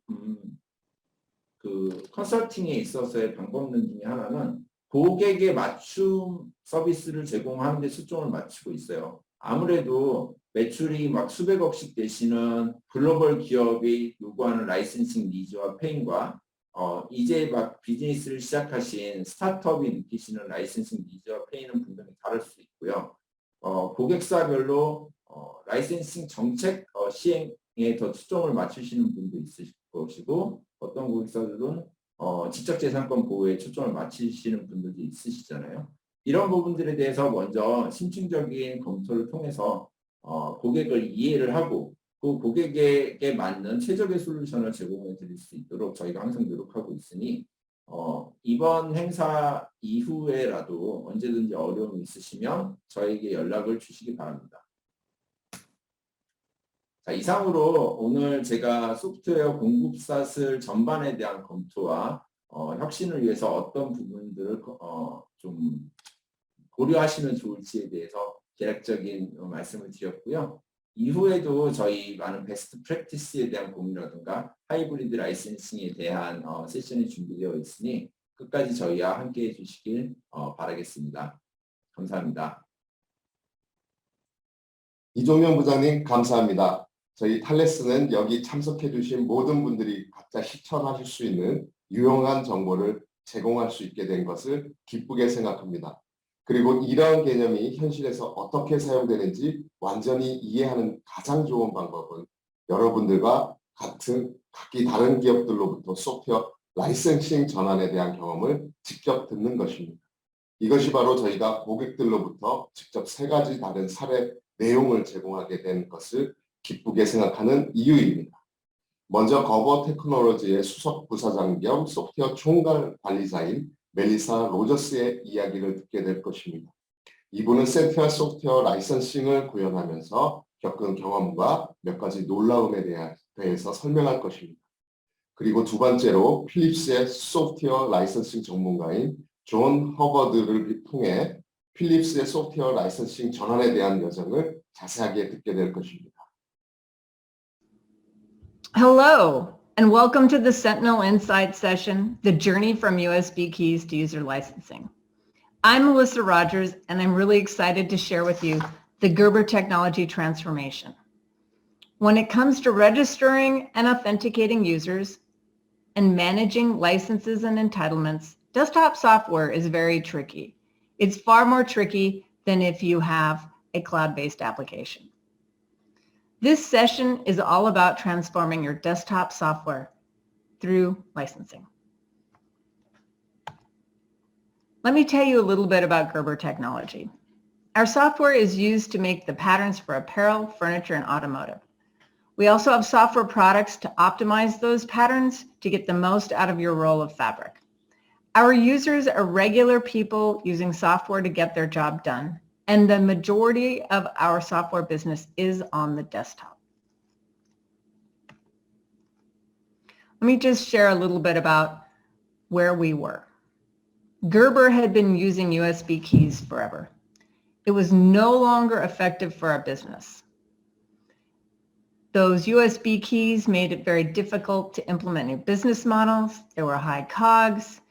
그 컨설팅에 있어서의 방법론 중에 하나는 고객에 맞춤 서비스를 제공하는 데 초점을 맞추고 있어요. 아무래도 매출이 막 수백억씩 되시는 글로벌 기업이 요구하는 라이센싱 니즈와 페인과 이제 막 비즈니스를 시작하신 스타트업이 느끼시는 라이센싱 니즈와 페인은 분명히 다를 수 있고요. 고객사별로 라이센싱 정책 시행에 더 초점을 맞추시는 분도 있으실 것이고, 어떤 고객사들은 지적재산권 보호에 초점을 맞추시는 분들도 있으시잖아요. 이런 부분들에 대해서 먼저 심층적인 검토를 통해서 고객을 이해를 하고 그 고객에게 맞는 최적의 솔루션을 제공해 드릴 수 있도록 저희가 항상 노력하고 있으니 이번 행사 이후에라도 언제든지 어려움이 있으시면 저에게 연락을 주시기 바랍니다. 자, 이상으로 오늘 제가 소프트웨어 공급사슬 전반에 대한 검토와 혁신을 위해서 어떤 부분들을 좀 고려하시면 좋을지에 대해서 개략적인 말씀을 드렸고요. 이후에도 저희 많은 베스트 프랙티스에 대한 공유라든가 하이브리드 라이센싱에 대한 세션이 준비되어 있으니 끝까지 저희와 함께 해주시길 바라겠습니다. 감사합니다. 이종현 부장님 감사합니다. 저희 탈레스는 여기 참석해 주신 모든 분들이 각자 실천하실 수 있는 유용한 정보를 제공할 수 있게 된 것을 기쁘게 생각합니다. 그리고 이러한 개념이 현실에서 어떻게 사용되는지 완전히 이해하는 가장 좋은 방법은 여러분들과 각기 다른 기업들로부터 소프트웨어 라이센싱 전환에 대한 경험을 직접 듣는 것입니다. 이것이 바로 저희가 고객들로부터 직접 3가지 다른 사례 내용을 제공하게 된 것을 기쁘게 생각하는 이유입니다. 먼저 거버 테크놀로지의 수석 부사장 겸 소프트웨어 총괄 관리자인 멜리사 로저스의 이야기를 듣게 될 것입니다. 이분은 센트럴 소프트웨어 라이선싱을 구현하면서 겪은 경험과 몇 가지 놀라움에 대해서 설명할 것입니다. 그리고 두 번째로 필립스의 소프트웨어 라이선싱 전문가인 존 허버드를 통해 필립스의 소프트웨어 라이선싱 전환에 대한 여정을 자세하게 듣게 될 것입니다. Hello, and welcome to the Sentinel Insight session, The Journey from USB Keys to User Licensing. I'm Melissa Rogers, and I'm really excited to share with you the Gerber technology transformation. When it comes to registering and authenticating users and managing licenses and entitlements, desktop software is very tricky. It's far more tricky than if you have a cloud-based application. This session is all about transforming your desktop software through licensing. Let me tell you a little bit about Gerber technology. Our software is used to make the patterns for apparel, furniture, and automotive. We also have software products to optimize those patterns to get the most out of your roll of fabric. Our users are regular people using software to get their job done, and the majority of our software business is on the desktop. Let me just share a little bit about where we were. Gerber had been using USB keys forever. It was no longer effective for our business. Those USB keys made it very difficult to implement new business models. There were high COGS.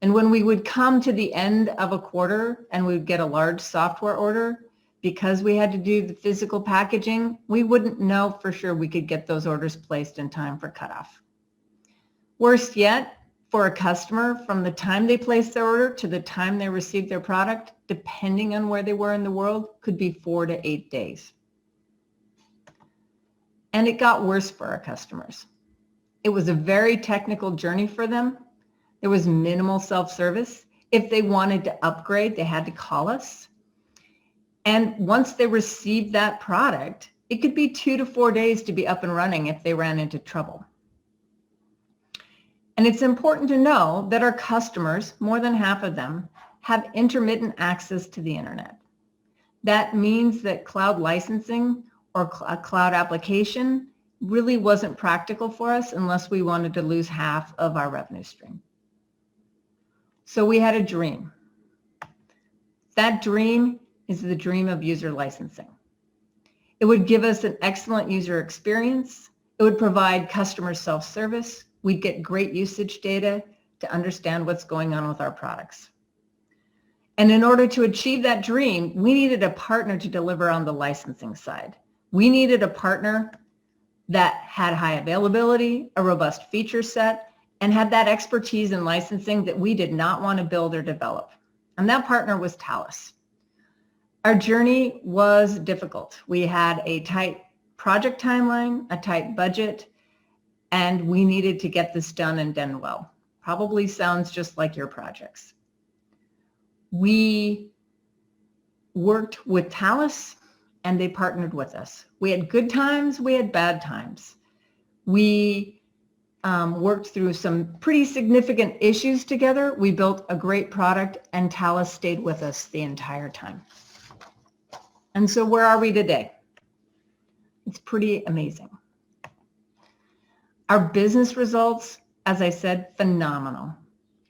And when we would come to the end of a quarter and we would get a large software order, because we had to do the physical packaging, we wouldn't know for sure we could get those orders placed in time for cutoff. Worse yet, for a customer, from the time they placed their order to the time they received their product, depending on where they were in the world, could be 4 to 8 days. And it got worse for our customers. It was a very technical journey for them. There was minimal self-service. If they wanted to upgrade, they had to call us. And once they received that product, it could be 2 to 4 days to be up and running if they ran into trouble. And it's important to know that our customers, more than half of them, have intermittent access to the internet. That means that cloud licensing or a cloud application really wasn't practical for us unless we wanted to lose half of our revenue stream. So we had a dream. That dream is the dream of user licensing. It would give us an excellent user experience. It would provide customer self-service. We'd get great usage data to understand what's going on with our products. And in order to achieve that dream, we needed a partner to deliver on the licensing side. We needed a partner that had high availability, a robust feature set, and had that expertise in licensing that we did not want to build or develop. And that partner was Thales. Our journey was difficult. We had a tight project timeline, a tight budget, and we needed to get this done and done well. Probably sounds just like your projects. We worked with Thales and they partnered with us. We had good times, we had bad times. We worked through some pretty significant issues together. We built a great product and Thales stayed with us the entire time. And so where are we today? It's pretty amazing. Our business results, as I said, phenomenal.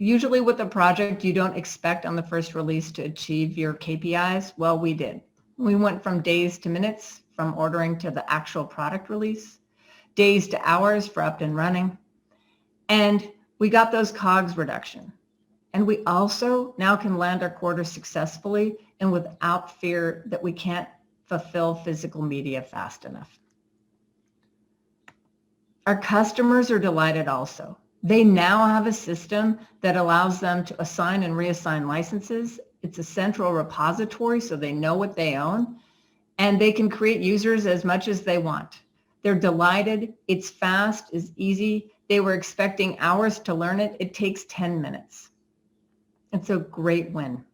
Usually with a project, you don't expect on the first release to achieve your KPIs. Well, we did. We went from days to minutes, from ordering to the actual product release, days to hours for up and running. And we got those COGS reduction. And we also now can land our quarter successfully and without fear that we can't fulfill physical media fast enough. Our customers are delighted also. They now have a system that allows them to assign and reassign licenses. It's a central repository so they know what they own and they can create users as much as they want. They're delighted. It's fast, it's easy. They were expecting hours to learn it. It takes 10 minutes. It's a great win.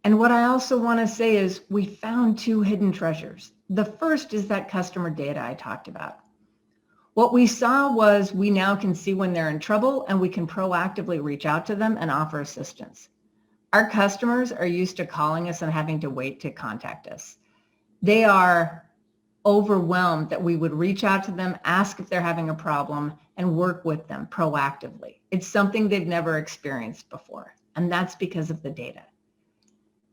And what I also want to say is we found two hidden treasures. The first is that customer data I talked about. What we saw was we now can see when they're in trouble and we can proactively reach out to them and offer assistance. Our customers are used to calling us and having to wait to contact us. They are overwhelmed that we would reach out to them, ask if they're having a problem, and work with them proactively. It's something they've never experienced before, and that's because of the data.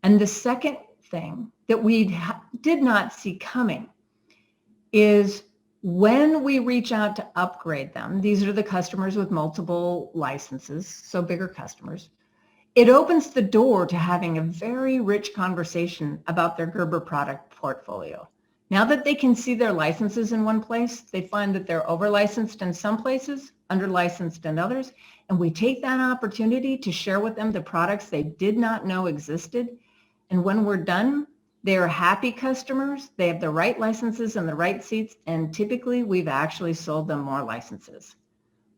And the second thing that we did not see coming is when we reach out to upgrade them, these are the customers with multiple licenses, so bigger customers, it opens the door to having a very rich conversation about their Gerber product portfolio. Now that they can see their licenses in one place, they find that they're over-licensed in some places, under-licensed in others, and we take that opportunity to share with them the products they did not know existed. And when we're done, they are happy customers, they have the right licenses and the right seats, and typically we've actually sold them more licenses.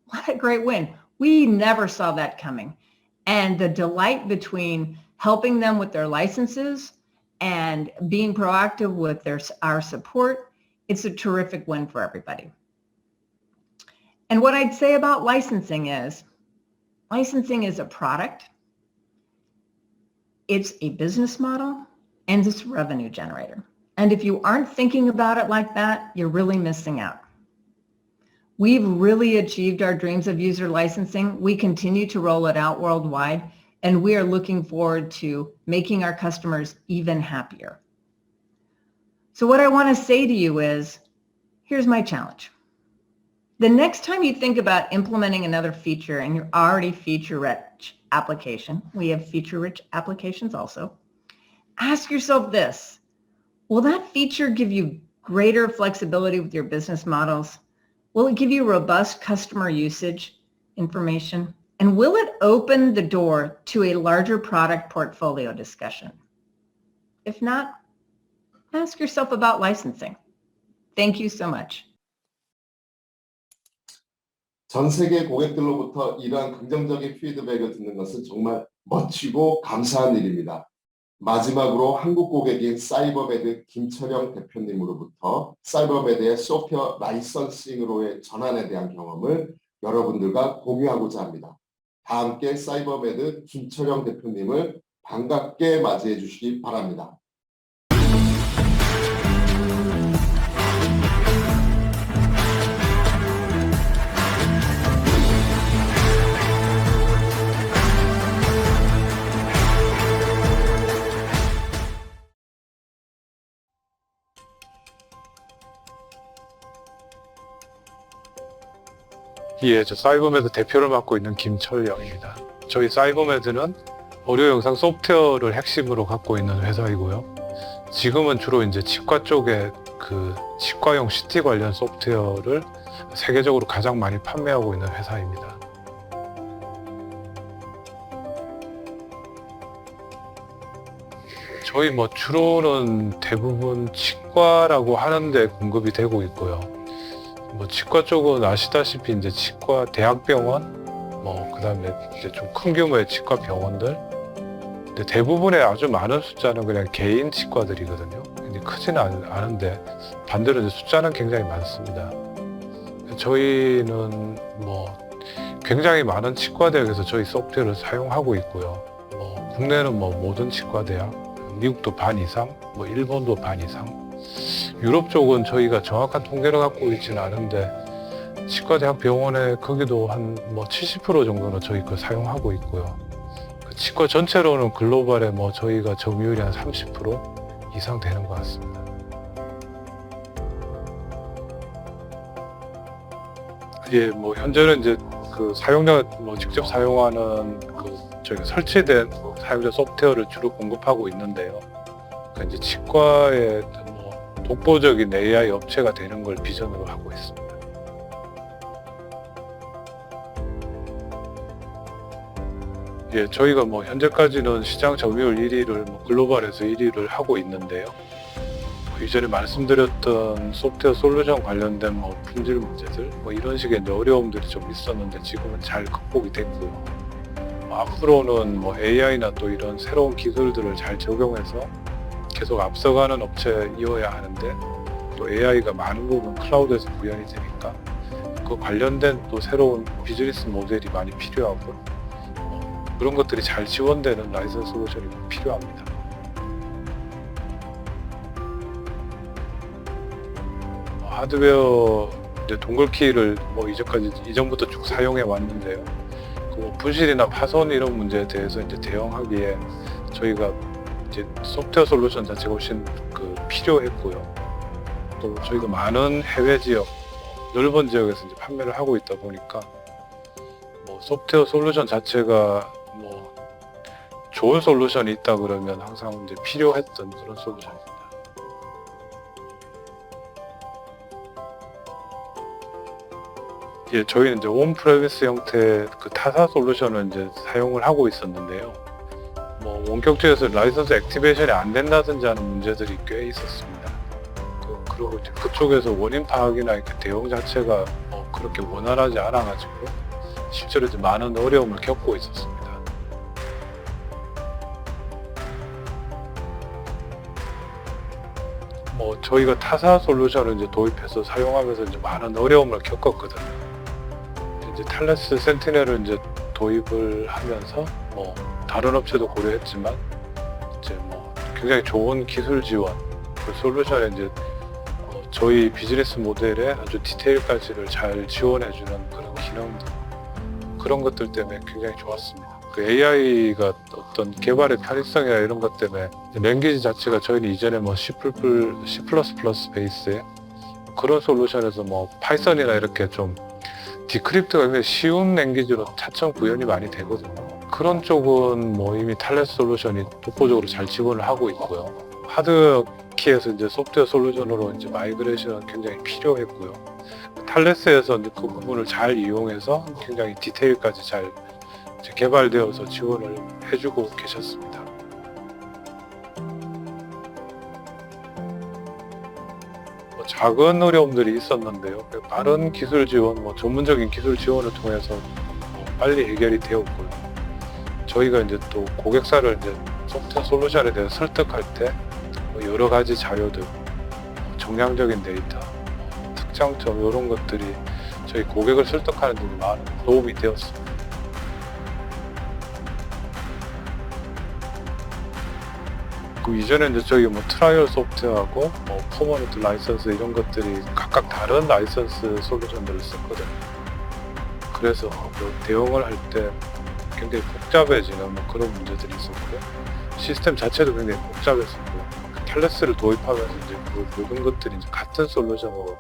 What a great win. We never saw that coming. And the delight between helping them with their licenses and being proactive with our support, it's a terrific win for everybody. And what I'd say about licensing is a product, it's a business model, and it's a revenue generator. And if you aren't thinking about it like that, you're really missing out. We've really achieved our dreams of user licensing. We continue to roll it out worldwide, and we are looking forward to making our customers even happier. So what I want to say to you is, here's my challenge. The next time you think about implementing another feature and you're already feature-rich application, we have feature-rich applications also, ask yourself this, will that feature give you greater flexibility with your business models? Will it give you robust customer usage information? And will it open the door to a larger product portfolio discussion? If not, ask yourself about licensing. Thank you so much. 전 세계 고객들로부터 이러한 긍정적인 피드백을 듣는 것은 정말 멋지고 감사한 일입니다. 마지막으로 한국 고객인 사이버메드 김철영 대표님으로부터 사이버메드의 소프트웨어 라이선싱으로의 전환에 대한 경험을 여러분들과 공유하고자 합니다. 다 함께 사이버메드 김철영 대표님을 반갑게 맞이해 주시기 바랍니다. 예, 저 사이버메드 대표를 맡고 있는 김철영입니다. 저희 사이버메드는 오디오 영상 소프트웨어를 핵심으로 갖고 있는 회사이고요. 지금은 주로 이제 치과 쪽에 그 치과용 CT 관련 소프트웨어를 세계적으로 가장 많이 판매하고 있는 회사입니다. 저희 뭐 주로는 대부분 치과라고 하는데 공급이 되고 있고요. 뭐 치과 쪽은 아시다시피 이제 치과 대학병원, 뭐 그다음에 이제 좀 큰 규모의 치과 병원들. 근데 대부분의 아주 많은 숫자는 그냥 개인 치과들이거든요. 근데 크지는 않은데 반대로 이제 숫자는 굉장히 많습니다. 저희는 뭐 굉장히 많은 치과대학에서 저희 소프트웨어를 사용하고 있고요. 뭐 국내는 뭐 모든 치과대학, 미국도 반 이상, 뭐 일본도 반 이상, 유럽 쪽은 저희가 정확한 통계를 갖고 있지는 않은데 치과대학 병원에 거기도 한 뭐 70% 정도는 저희 거 사용하고 있고요. 그 치과 전체로는 글로벌에 뭐 저희가 점유율이 한 30% 이상 되는 것 같습니다. 예, 뭐 현재는 이제 그 사용자가 뭐 직접 사용하는 그 저희가 설치된 사용자 소프트웨어를 주로 공급하고 있는데요. 그 이제 치과의 뭐 독보적인 AI 업체가 되는 걸 비전으로 하고 있습니다. 예, 저희가 뭐 현재까지는 시장 점유율 1위를 뭐 글로벌에서 1위를 하고 있는데요. 뭐 이전에 말씀드렸던 소프트웨어 솔루션 관련된 뭐 품질 문제들 뭐 이런 식의 이제 어려움들이 좀 있었는데 지금은 잘 극복이 됐고요. 뭐 앞으로는 뭐 AI나 또 이런 새로운 기술들을 잘 적용해서 계속 앞서가는 업체이어야 하는데 또 AI가 많은 부분 클라우드에서 구현이 되니까 그 관련된 또 새로운 비즈니스 모델이 많이 필요하고 그런 것들이 잘 지원되는 라이선스 솔루션이 필요합니다. 하드웨어 이제 동글키를 뭐 이전부터 쭉 사용해 왔는데요. 그 분실이나 파손 이런 문제에 대해서 이제 대응하기에 저희가 이제 소프트웨어 솔루션 자체가 훨씬 필요했고요. 또 저희가 많은 해외 지역, 넓은 지역에서 이제 판매를 하고 있다 보니까 뭐 소프트웨어 솔루션 자체가 뭐 좋은 솔루션이 있다 그러면 항상 이제 필요했던 그런 솔루션입니다. 예, 저희는 이제 온프레미스 형태의 그 타사 솔루션을 이제 사용을 하고 있었는데요. 뭐 원격지에서 라이선스 액티베이션이 안 된다든지 하는 문제들이 꽤 있었습니다. 그리고 이제 그쪽에서 원인 파악이나 이렇게 대응 자체가 뭐 그렇게 원활하지 않아가지고 실제로 이제 많은 어려움을 겪고 있었습니다. 뭐 저희가 타사 솔루션을 이제 도입해서 사용하면서 이제 많은 어려움을 겪었거든요. 이제 탈레스 센티넬을 이제 도입을 하면서 뭐 다른 업체도 고려했지만 이제 뭐 굉장히 좋은 기술 지원, 그 솔루션에 이제 저희 비즈니스 모델에 아주 디테일까지를 잘 지원해주는 그런 기능들, 그런 것들 때문에 굉장히 좋았습니다. 그 AI가 어떤 개발의 편의성이나 이런 것 때문에 랭귀지 자체가 저희는 이전에 뭐 C++ 베이스의 그런 솔루션에서 뭐 파이썬이나 이렇게 좀 디크립트가 굉장히 쉬운 랭귀지로 차츰 구현이 많이 되거든요. 그런 쪽은 뭐 이미 탈레스 솔루션이 독보적으로 잘 지원을 하고 있고요. 하드웨어 키에서 이제 소프트웨어 솔루션으로 이제 마이그레이션은 굉장히 필요했고요. 탈레스에서 이제 그 부분을 잘 이용해서 굉장히 디테일까지 잘 이제 개발되어서 지원을 해주고 계셨습니다. 뭐 작은 어려움들이 있었는데요. 빠른 기술 지원, 뭐 전문적인 기술 지원을 통해서 뭐 빨리 해결이 되었고요. 저희가 이제 또 고객사를 이제 소프트웨어 솔루션에 대해서 설득할 때 뭐 여러 가지 자료들, 정량적인 데이터, 특장점 이런 것들이 저희 고객을 설득하는 데 많은 도움이 되었습니다. 그 이전에 이제 저희 뭐 트라이얼 소프트웨어하고 뭐 퍼머넌트 라이선스 이런 것들이 각각 다른 라이선스 솔루션들을 썼거든요. 그래서 그 대응을 할 때 굉장히 복잡해지는 뭐 그런 문제들이 있었고요. 시스템 자체도 굉장히 복잡했었고 탈레스를 도입하면서 이제 그 모든 것들이 이제 같은 솔루션으로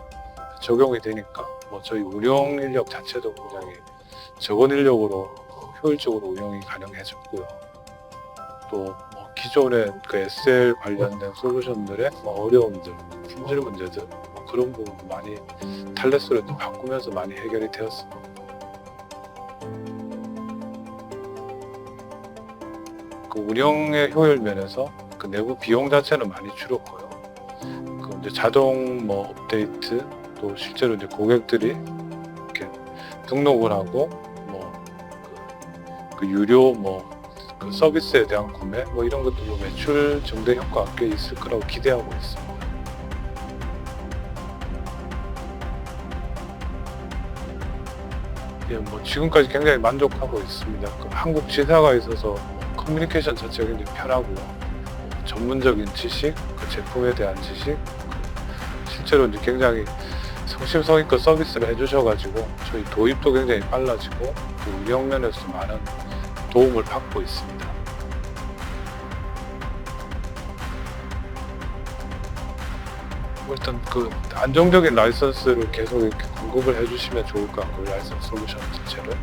적용이 되니까 뭐 저희 운영 인력 자체도 굉장히 적은 인력으로 효율적으로 운영이 가능해졌고요. 또 뭐 기존의 그 SL 관련된 솔루션들의 뭐 어려움들, 품질 문제들 뭐 그런 부분도 많이 탈레스로 좀 바꾸면서 많이 해결이 되었습니다. 그 운영의 효율 면에서 그 내부 비용 자체는 많이 줄었고요. 그 이제 자동 뭐 업데이트 또 실제로 이제 고객들이 이렇게 등록을 하고 그 유료 그 서비스에 대한 구매 뭐 이런 것들로 매출 증대 효과가 꽤 있을 거라고 기대하고 있습니다. 예, 뭐 지금까지 굉장히 만족하고 있습니다. 그 한국 지사가 있어서 커뮤니케이션 자체가 굉장히 편하고요. 전문적인 지식, 그 제품에 대한 지식, 실제로 이제 굉장히 성심성의껏 서비스를 해주셔가지고 저희 도입도 굉장히 빨라지고 그 운영 면에서 많은 도움을 받고 있습니다. 일단 그 안정적인 라이선스를 계속 이렇게 공급을 해주시면 좋을 것 같고요. 라이선스 솔루션 자체를.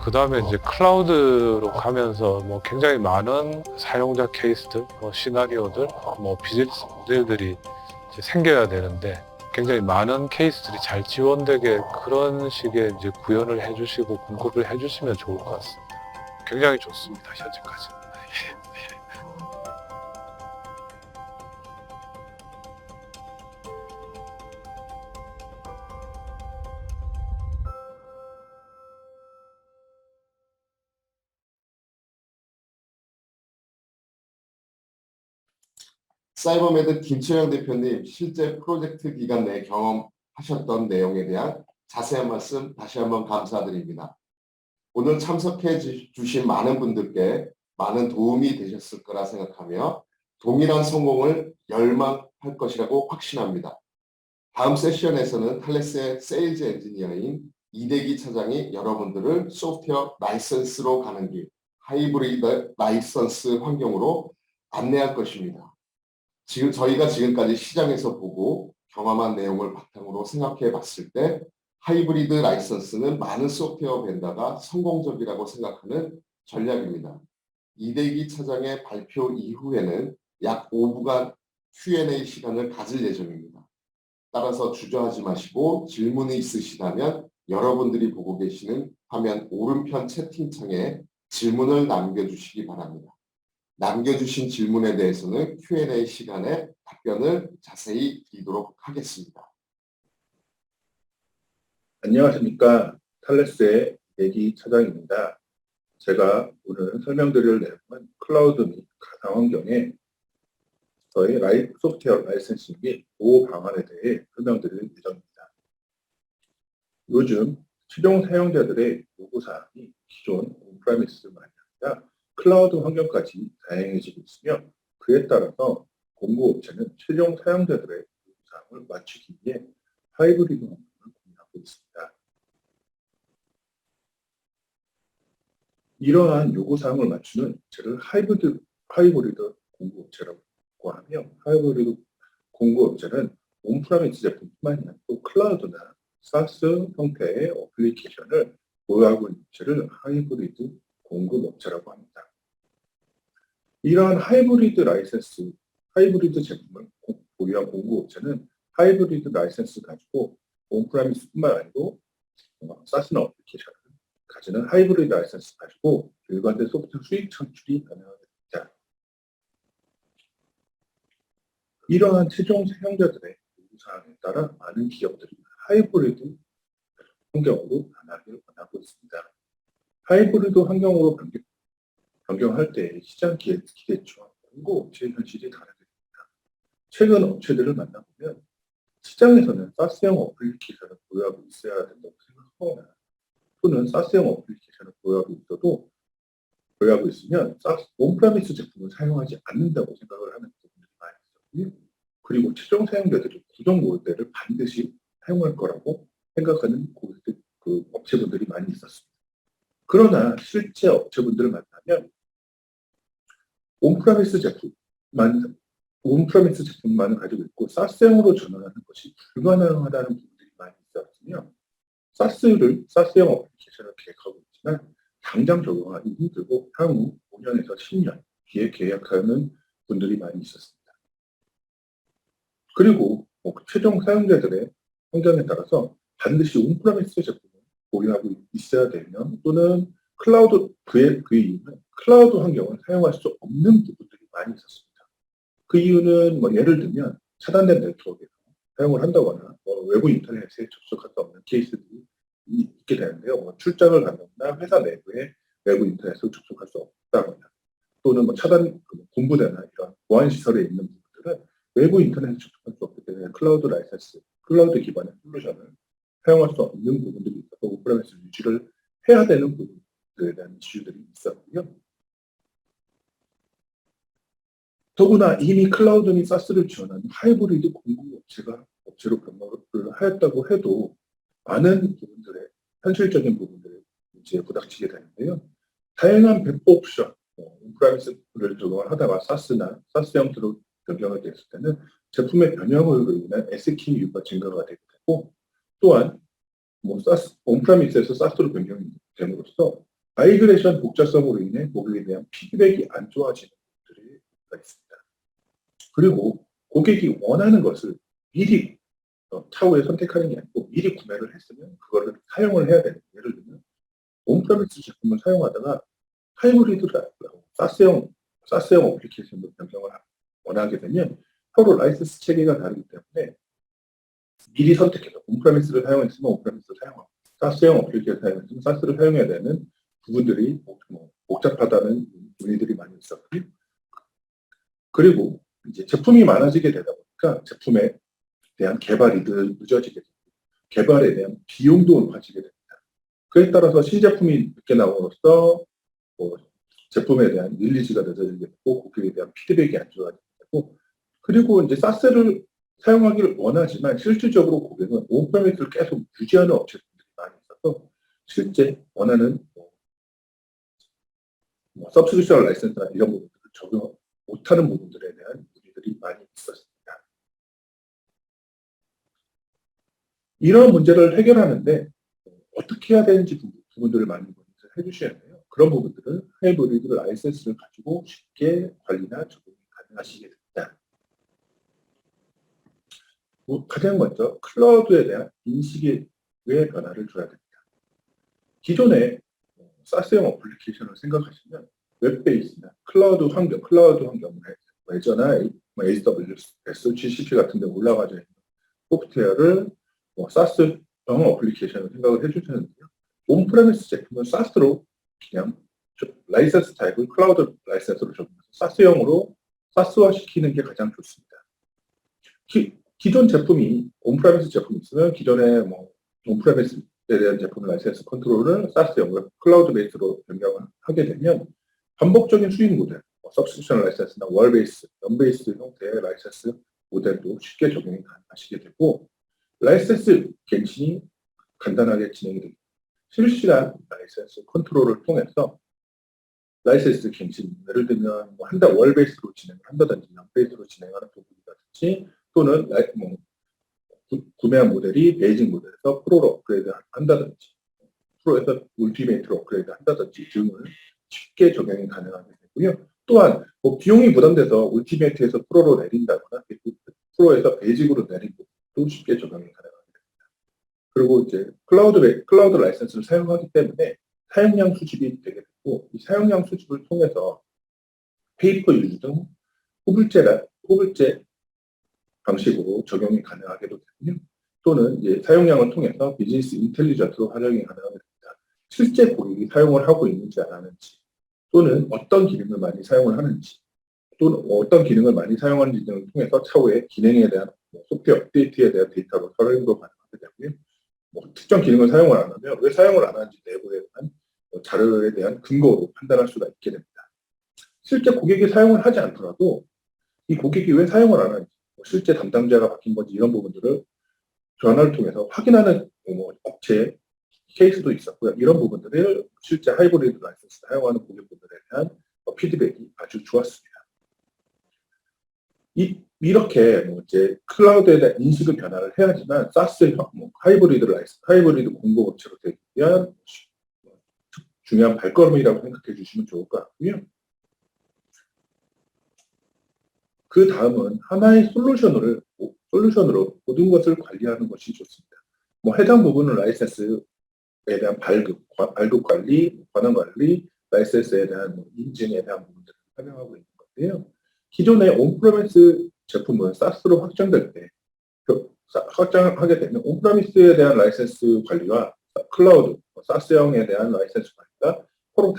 그 다음에 이제 클라우드로 가면서 뭐 굉장히 많은 사용자 케이스들, 뭐 시나리오들, 뭐 비즈니스 모델들이 이제 생겨야 되는데 굉장히 많은 케이스들이 잘 지원되게 그런 식의 이제 구현을 해주시고 공급을 해주시면 좋을 것 같습니다. 굉장히 좋습니다. 현재까지. 사이버메드 김철영 대표님, 실제 프로젝트 기간 내 경험하셨던 내용에 대한 자세한 말씀 다시 한번 감사드립니다. 오늘 참석해 주신 많은 분들께 많은 도움이 되셨을 거라 생각하며 동일한 성공을 열망할 것이라고 확신합니다. 다음 세션에서는 탈레스의 세일즈 엔지니어인 이대기 차장이 여러분들을 소프트웨어 라이선스로 가는 길, 하이브리드 라이선스 환경으로 안내할 것입니다. 저희가 지금까지 시장에서 보고 경험한 내용을 바탕으로 생각해 봤을 때 하이브리드 라이선스는 많은 소프트웨어 벤더가 성공적이라고 생각하는 전략입니다. 이대기 차장의 발표 이후에는 약 5분간 Q&A 시간을 가질 예정입니다. 따라서 주저하지 마시고 질문이 있으시다면 여러분들이 보고 계시는 화면 오른편 채팅창에 질문을 남겨주시기 바랍니다. 남겨주신 질문에 대해서는 Q&A 시간에 답변을 자세히 드리도록 하겠습니다. 안녕하십니까. 탈레스의 이대기 차장입니다. 제가 오늘 설명드릴 내용은 클라우드 및 가상환경의 저희 소프트웨어 라이센싱 및 보호 방안에 대해 설명드릴 예정입니다. 요즘 최종 사용자들의 요구사항이 기존 온프레미스만이 아니라 클라우드 환경까지 다양해지고 있으며 그에 따라서 공급업체는 최종 사용자들의 요구사항을 맞추기 위해 하이브리드 환경을 고민하고 있습니다. 이러한 요구사항을 맞추는 업체를 하이브리드 공급업체라고 하며 하이브리드 공급업체는 온프레미스 제품뿐만이 아니고 클라우드나 사스 형태의 어플리케이션을 보유하고 있는 업체를 하이브리드 공급업체라고 합니다. 이러한 하이브리드 제품을 보유한 공급업체는 하이브리드 라이센스 가지고 온프레미스뿐만 아니고 사스나 어플리케이션을 가지는 하이브리드 라이센스 가지고 일관된 소프트웨어 수익 창출이 가능합니다. 이러한 최종 사용자들의 요구사항에 따라 많은 기업들이 하이브리드 환경으로 변하길 원하고 있습니다. 하이브리드 환경으로 변경할 때 시장 기대치와 공급업체의 현실이 다르게 됩니다. 최근 업체들을 만나보면 시장에서는 사스형 어플리케이션을 보유하고 있어야 된다고 생각하거나 또는 사스형 어플리케이션을 보유하고 있으면 온프레미스 제품을 사용하지 않는다고 생각을 하는 분들이 많이 있었고요. 그리고 최종 사용자들이 구동 모델을 반드시 사용할 거라고 생각하는 업체분들이 많이 있었습니다. 그러나 실제 업체분들을 만나면 온프레미스 제품만을 가지고 있고 사스형으로 전환하는 것이 불가능하다는 분들이 많이 있었으며 사스형 어플리케이션을 계획하고 있지만 당장 적용하기 힘들고 향후 5년에서 10년 계약하는 분들이 많이 있었습니다. 그리고 최종 사용자들의 환경에 따라서 반드시 온프라미스 제품을 보유하고 있어야 되면 또는 그의 이유는 클라우드 환경을 사용할 수 없는 부분들이 많이 있었습니다. 그 이유는 예를 들면 차단된 네트워크에서 사용을 한다거나 외부 인터넷에 접속할 수 없는 케이스들이 있게 되는데요. 출장을 간다거나 회사 내부에 외부 인터넷을 접속할 수 없다거나 또는 차단 본부대나 이런 보안 시설에 있는 부분들은 외부 인터넷에 접속할 수 없기 때문에 클라우드 라이센스, 클라우드 기반의 솔루션을 사용할 수 없는 부분들이 있어서 온프레미스 유지를 해야 되는 부분들에 대한 이슈들이 있었고요. 더구나 이미 클라우드 및 사스를 지원하는 하이브리드 공급 업체로 변모를 하였다고 해도 많은 부분들의 현실적인 부분들에 문제에 부닥치게 되는데요. 다양한 배포 옵션, 온프라미스를 적용을 하다가 사스 형태로 변경을 됐을 때는 제품의 변형으로 인한 SKU가 증가가 되게 되고 또한 온프라미스에서 사스로 변경이 됨으로써 마이그레이션 복잡성으로 인해 고객에 대한 피드백이 안 좋아지는 부분들이 있습니다. 그리고 고객이 원하는 것을 미리 차후에 선택하는 게 아니고 미리 구매를 했으면 그거를 사용을 해야 되는 예를 들면 온프라미스 제품을 사용하다가 하이브리드라 사스형 어플리케이션으로 변경을 원하게 되면 서로 라이센스 체계가 다르기 때문에 미리 선택해서 온프라미스를 사용했으면 온프라미스를 사용하고 사스형 어플리케이션을 사용했으면 사스를 사용해야 되는 부분들이 복잡하다는 문의들이 많이 있었고요. 그리고 이제 제품이 많아지게 되다 보니까 제품에 대한 개발이 늦어지게 되고 개발에 대한 비용도 높아지게 됩니다. 그에 따라서 신제품이 늦게 나옴으로써 제품에 대한 릴리즈가 늦어지게 되고 고객에 대한 피드백이 안 좋아지게 되고 그리고 이제 사스를 사용하기를 원하지만 실질적으로 고객은 온프레미스를 계속 유지하는 업체들이 많이 있어서 실제 원하는 서브스크립션 라이센스나 이런 부분들을 적용 못하는 부분들에 대한 문의들이 많이 있었습니다. 이런 문제를 해결하는데 어떻게 해야 되는지 부분들을 많이 해주시는데요. 그런 부분들은 하이브리드 라이센스를 가지고 쉽게 관리나 적용이 가능하시게 됩니다. 가장 먼저 클라우드에 대한 인식의 변화를 줘야 됩니다. 기존의 사스형 어플리케이션을 생각하시면 웹베이스나 클라우드 환경을 예전에 AWS, GCP 같은 데 올라가져 있는 소프트웨어를 사스형 어플리케이션을 생각을 해주셨는데요. 온프레미스 제품은 사스로 그냥 라이센스 타입을 클라우드 라이센스로 적용해서 사스형으로 사스화시키는 게 가장 좋습니다. 기존 제품이 온프레미스 제품이 있으면 기존에 온프레미스에 대한 제품 라이센스 컨트롤을 사스형으로 클라우드 베이스로 변경을 하게 되면 반복적인 수익 모델, 서브스크립션 라이센스나 월 베이스, 연 베이스 형태의 라이센스 모델도 쉽게 적용이 가능하시게 되고 라이센스 갱신이 간단하게 진행이 됩니다. 실시간 라이센스 컨트롤을 통해서 라이센스 갱신, 예를 들면 한 달 월 베이스로 진행을 한다든지 연 베이스로 진행하는 부분이라든지 또는 구매한 모델이 베이직 모델에서 프로로 업그레이드 한다든지 프로에서 울티메이트로 업그레이드 한다든지 등을 쉽게 적용이 가능하게 되고요. 또한 비용이 부담돼서 울티메이트에서 프로로 내린다거나 프로에서 베이직으로 내린 부분도 쉽게 적용이 가능하게 됩니다. 그리고 이제 클라우드 라이센스를 사용하기 때문에 사용량 수집이 되게 되고 이 사용량 수집을 통해서 페이퍼 유즈 등 후불제 방식으로 적용이 가능하게도 되고요. 또는 이제 사용량을 통해서 비즈니스 인텔리전트로 활용이 가능하게 됩니다. 실제 고객이 사용을 하고 있는지 안 하는지 또는 어떤 기능을 많이 사용을 하는지 또는 어떤 기능을 많이 사용하는지 등을 통해서 차후에 기능에 대한 소프트웨어 업데이트에 대한 데이터로 활용도 가능하게 되고요. 특정 기능을 사용을 안 하면 왜 사용을 안 하는지 내부에 대한 자료에 대한 근거로 판단할 수가 있게 됩니다. 실제 고객이 사용을 하지 않더라도 이 고객이 왜 사용을 안 하는지 실제 담당자가 바뀐 건지 이런 부분들을 전화를 통해서 확인하는 업체 케이스도 있었고요. 이런 부분들을 실제 하이브리드 라이센스 사용하는 고객분들에 대한 피드백이 아주 좋았습니다. 이렇게 이제 클라우드에 대한 인식의 변화를 해야지만 사스 하이브리드 공급 업체로 되기 위한 중요한 발걸음이라고 생각해 주시면 좋을 것 같고요. 그 다음은 하나의 솔루션으로 모든 것을 관리하는 것이 좋습니다. 뭐 해당 부분은 라이센스에 대한 발급 관리, 권한 관리, 라이센스에 대한 인증에 대한 부분들을 설명하고 있는 건데요. 기존의 온프레미스 제품은 SaaS로 확장될 때 확장하게 되면 온프레미스에 대한 라이센스 관리와 클라우드, SaaS형에 대한 라이센스 관리가 서로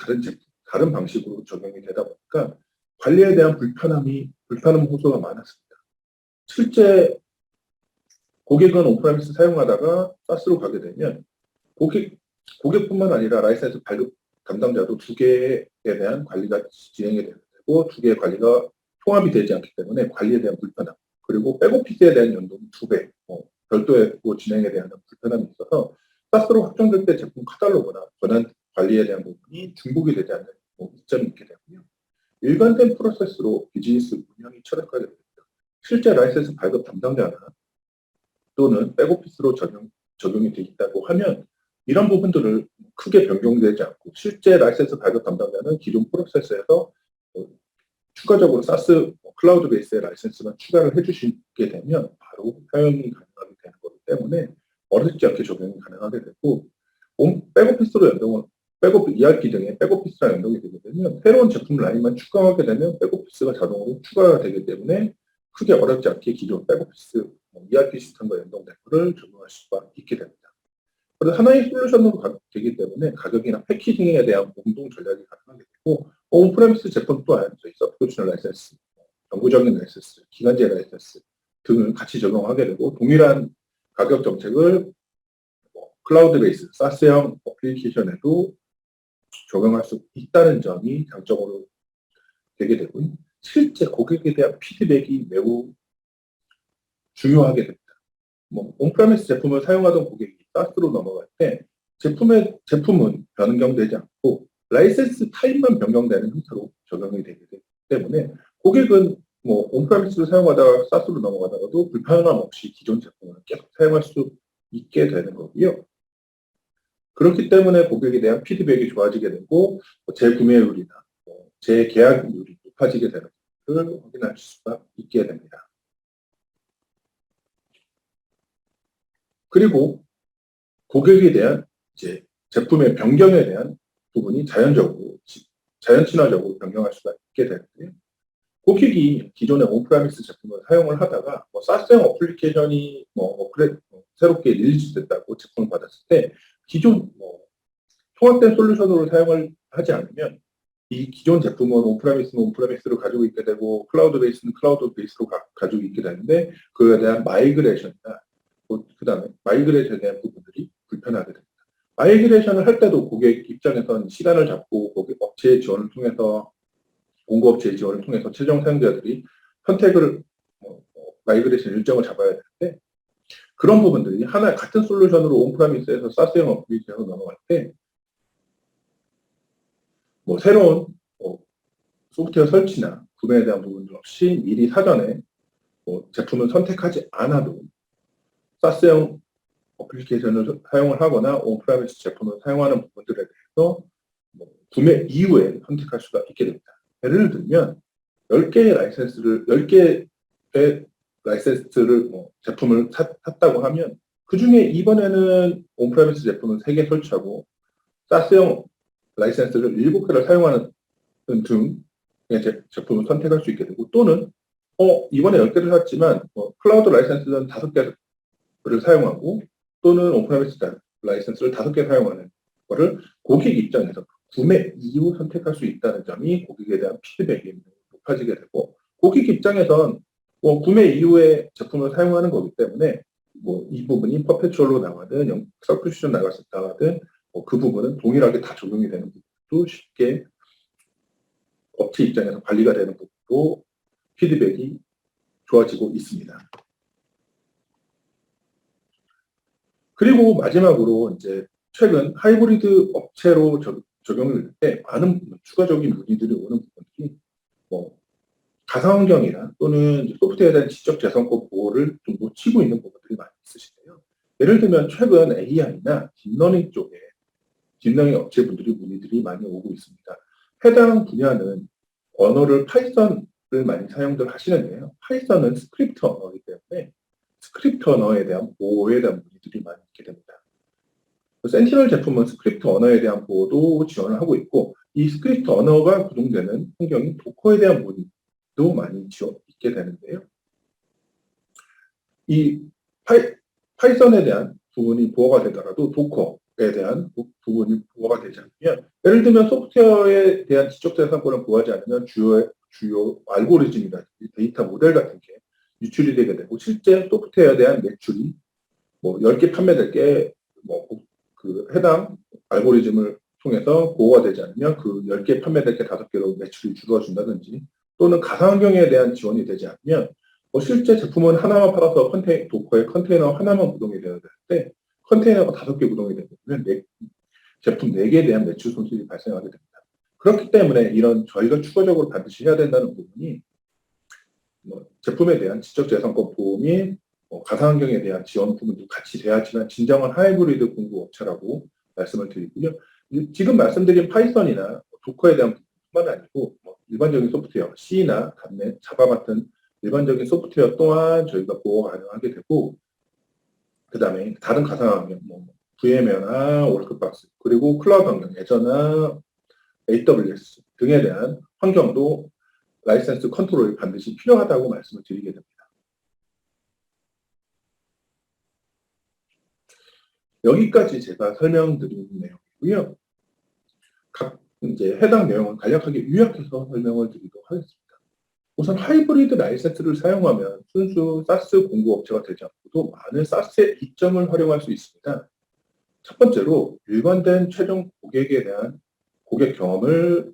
다른 방식으로 적용이 되다 보니까 관리에 대한 불편함 호소가 많았습니다. 실제 고객은 온프레미스 사용하다가 SaaS로 가게 되면 고객뿐만 아니라 라이센스 발급 담당자도 두 개에 대한 관리가 진행이 되고 두 개의 관리가 통합이 되지 않기 때문에 관리에 대한 불편함, 그리고 백오피스에 대한 연동이 2배, 별도의 진행에 대한 불편함이 있어서 SaaS로 확정될 때 제품 카탈로그나 권한 관리에 대한 부분이 중복이 되지 않는 이점이 있게 되고요. 일관된 프로세스로 비즈니스 운영이 철학하게 됩니다. 실제 라이센스 발급 담당자나 또는 백오피스로 적용이 되어 있다고 하면 이런 부분들을 크게 변경되지 않고 실제 라이센스 발급 담당자는 기존 프로세스에서 추가적으로 SaaS 클라우드 베이스의 라이센스만 추가를 해주시게 되면 바로 사용이 가능하게 되는 거기 때문에 어렵지 않게 적용이 가능하게 되고 백오피스로 ERP 등의 백오피스랑 연동이 되게 되면 새로운 제품 라인만 추가하게 되면 백오피스가 자동으로 추가가 되기 때문에 크게 어렵지 않게 기존 백오피스 ERP 시스템과 연동된 것을 적용할 수가 있게 됩니다. 그래서 하나의 솔루션으로 되기 때문에 가격이나 패키징에 대한 공동 전략이 가능하게 되고 온프레미스 제품 또한 저희 서브스크립션 라이센스, 정부적인 라이센스, 기간제 라이센스 등을 같이 적용하게 되고 동일한 가격 정책을 클라우드 베이스, SaaS형 어플리케이션에도 적용할 수 있다는 점이 장점으로 되게 되고 실제 고객에 대한 피드백이 매우 중요하게 됩니다. 온프레미스 제품을 사용하던 고객이 SaaS로 넘어갈 때 제품은 변경되지 않고 라이센스 타입만 변경되는 형태로 적용이 되기 때문에 고객은 온프레미스를 사용하다가 SaaS로 넘어가다가도 불편함 없이 기존 제품을 계속 사용할 수 있게 되는 거고요. 그렇기 때문에 고객에 대한 피드백이 좋아지게 되고 재구매율이나 재계약률이 높아지게 되는 것을 확인할 수가 있게 됩니다. 그리고 고객에 대한 제품의 변경에 대한 부분이 자연친화적으로 변경할 수가 있게 되는데요. 고객이 기존의 온프레미스 제품을 사용을 하다가 SaaS형 어플리케이션이 새롭게 릴리즈됐다고 제품을 받았을 때 기존 통합된 솔루션으로 사용을 하지 않으면 이 기존 제품은 온프레미스는 온프레미스로 가지고 있게 되고 클라우드 베이스는 클라우드 베이스로 가지고 있게 되는데 그에 대한 마이그레이션이나 그다음에 마이그레이션에 대한 부분들이 불편하게 됩니다. 마이그레이션을 할 때도 고객 입장에서는 시간을 잡고 고객 업체의 지원을 통해서 공급업체의 지원을 통해서 최종 사용자들이 선택을 마이그레이션 일정을 잡아야 되는데 그런 부분들이 하나 같은 솔루션으로 온프레미스에서 SaaS형 어플리케이션으로 넘어갈 때 새로운 소프트웨어 설치나 구매에 대한 부분들 없이 미리 사전에 제품을 선택하지 않아도 SaaS형 어플리케이션을 사용을 하거나 온프레미스 제품을 사용하는 부분들에 대해서 구매 이후에 선택할 수가 있게 됩니다. 예를 들면 10개의 라이센스를 제품을 샀다고 하면 그 중에 이번에는 온프레미스 제품을 3개 설치하고 SaaS형 라이센스를 7개를 사용하는 등의 제품을 선택할 수 있게 되고 또는 이번에 10개를 샀지만 클라우드 라이센스는 5개를 사용하고 또는 온프레미스 라이센스를 5개 사용하는 것을 고객 입장에서 구매 이후 선택할 수 있다는 점이 고객에 대한 피드백이 높아지게 되고 고객 입장에선 구매 이후에 제품을 사용하는 거기 때문에 이 부분이 퍼페추얼로 나가든 서브스크립션 나가든 그 부분은 동일하게 다 적용이 되는 부분도 쉽게 업체 입장에서 관리가 되는 부분도 피드백이 좋아지고 있습니다. 그리고 마지막으로 최근 하이브리드 업체로 적용을 할 때 많은 추가적인 문의들이 오는 부분들이 가상환경이나 또는 소프트웨어에 대한 지적 재산권 보호를 좀 놓치고 있는 부분들이 많이 있으시대요. 예를 들면 최근 AI나 딥러닝 쪽에 딥러닝 업체분들이 문의들이 많이 오고 있습니다. 해당 분야는 언어를 파이썬을 많이 사용들 하시는데요. 파이썬은 스크립트 언어이기 때문에 스크립트 언어에 대한 보호에 대한 문의들이 많이 있게 됩니다. 센티널 제품은 스크립트 언어에 대한 보호도 지원을 하고 있고 이 스크립트 언어가 구동되는 환경인 도커에 대한 문의도 많이 있게 되는데요. 이 파이썬에 대한 부분이 보호가 되더라도 도커에 대한 부분이 보호가 되지 않으면 예를 들면 소프트웨어에 대한 지적재산권을 보호하지 않으면 주요 알고리즘이라든지 데이터 모델 같은 게 유출이 되게 되고 실제 소프트웨어에 대한 매출이 뭐 10개 판매될 게 그 해당 알고리즘을 통해서 보호가 되지 않으면 그 10개 판매될 게 5개로 매출이 줄어든다든지 또는 가상환경에 대한 지원이 되지 않으면 실제 제품은 하나만 팔아서 도커에 컨테이너 하나만 구동이 되어야 되는데 컨테이너가 5개 구동이 되면 제품 4개에 대한 매출 손실이 발생하게 됩니다. 그렇기 때문에 이런 저희가 추가적으로 반드시 해야 된다는 부분이 제품에 대한 지적재산권 보호 및 가상환경에 대한 지원 부분도 같이 돼야지만 진정한 하이브리드 공급업체라고 말씀을 드리고요. 지금 말씀드린 파이썬이나 도커에 대한 부분뿐만 아니고 일반적인 소프트웨어, C나 .NET, 자바 같은 일반적인 소프트웨어 또한 저희가 보호가 가능하게 되고 그 다음에 다른 가상환경, VM웨어나 워크박스, 그리고 클라우드 환경, 애저나 AWS 등에 대한 환경도 라이센스 컨트롤이 반드시 필요하다고 말씀을 드리게 됩니다. 여기까지 제가 설명드린 내용이고요. 각 이제 해당 내용은 간략하게 요약해서 설명을 드리도록 하겠습니다. 우선 하이브리드 라이센스를 사용하면 순수 사스 공급업체가 되지 않고도 많은 사스의 이점을 활용할 수 있습니다. 첫 번째로 일관된 최종 고객에 대한 고객 경험을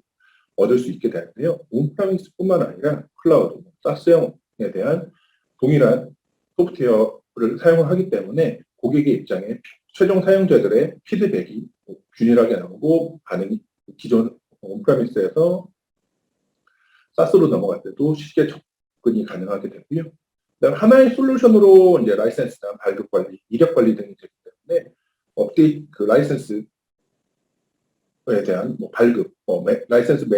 얻을 수 있게 되는데요. 온프라미스뿐만 아니라 클라우드, 사스형에 대한 동일한 소프트웨어를 사용하기 때문에 고객의 입장에 최종 사용자들의 피드백이 균일하게 나오고 반응이 기존 온프라미스에서 사스로 넘어갈 때도 쉽게 접근이 가능하게 되고요. 그다음 하나의 솔루션으로 이제 라이센스나 발급 관리, 이력 관리 등이 되기 때문에 업데이트 그 라이센스에 대한 발급, 라이센스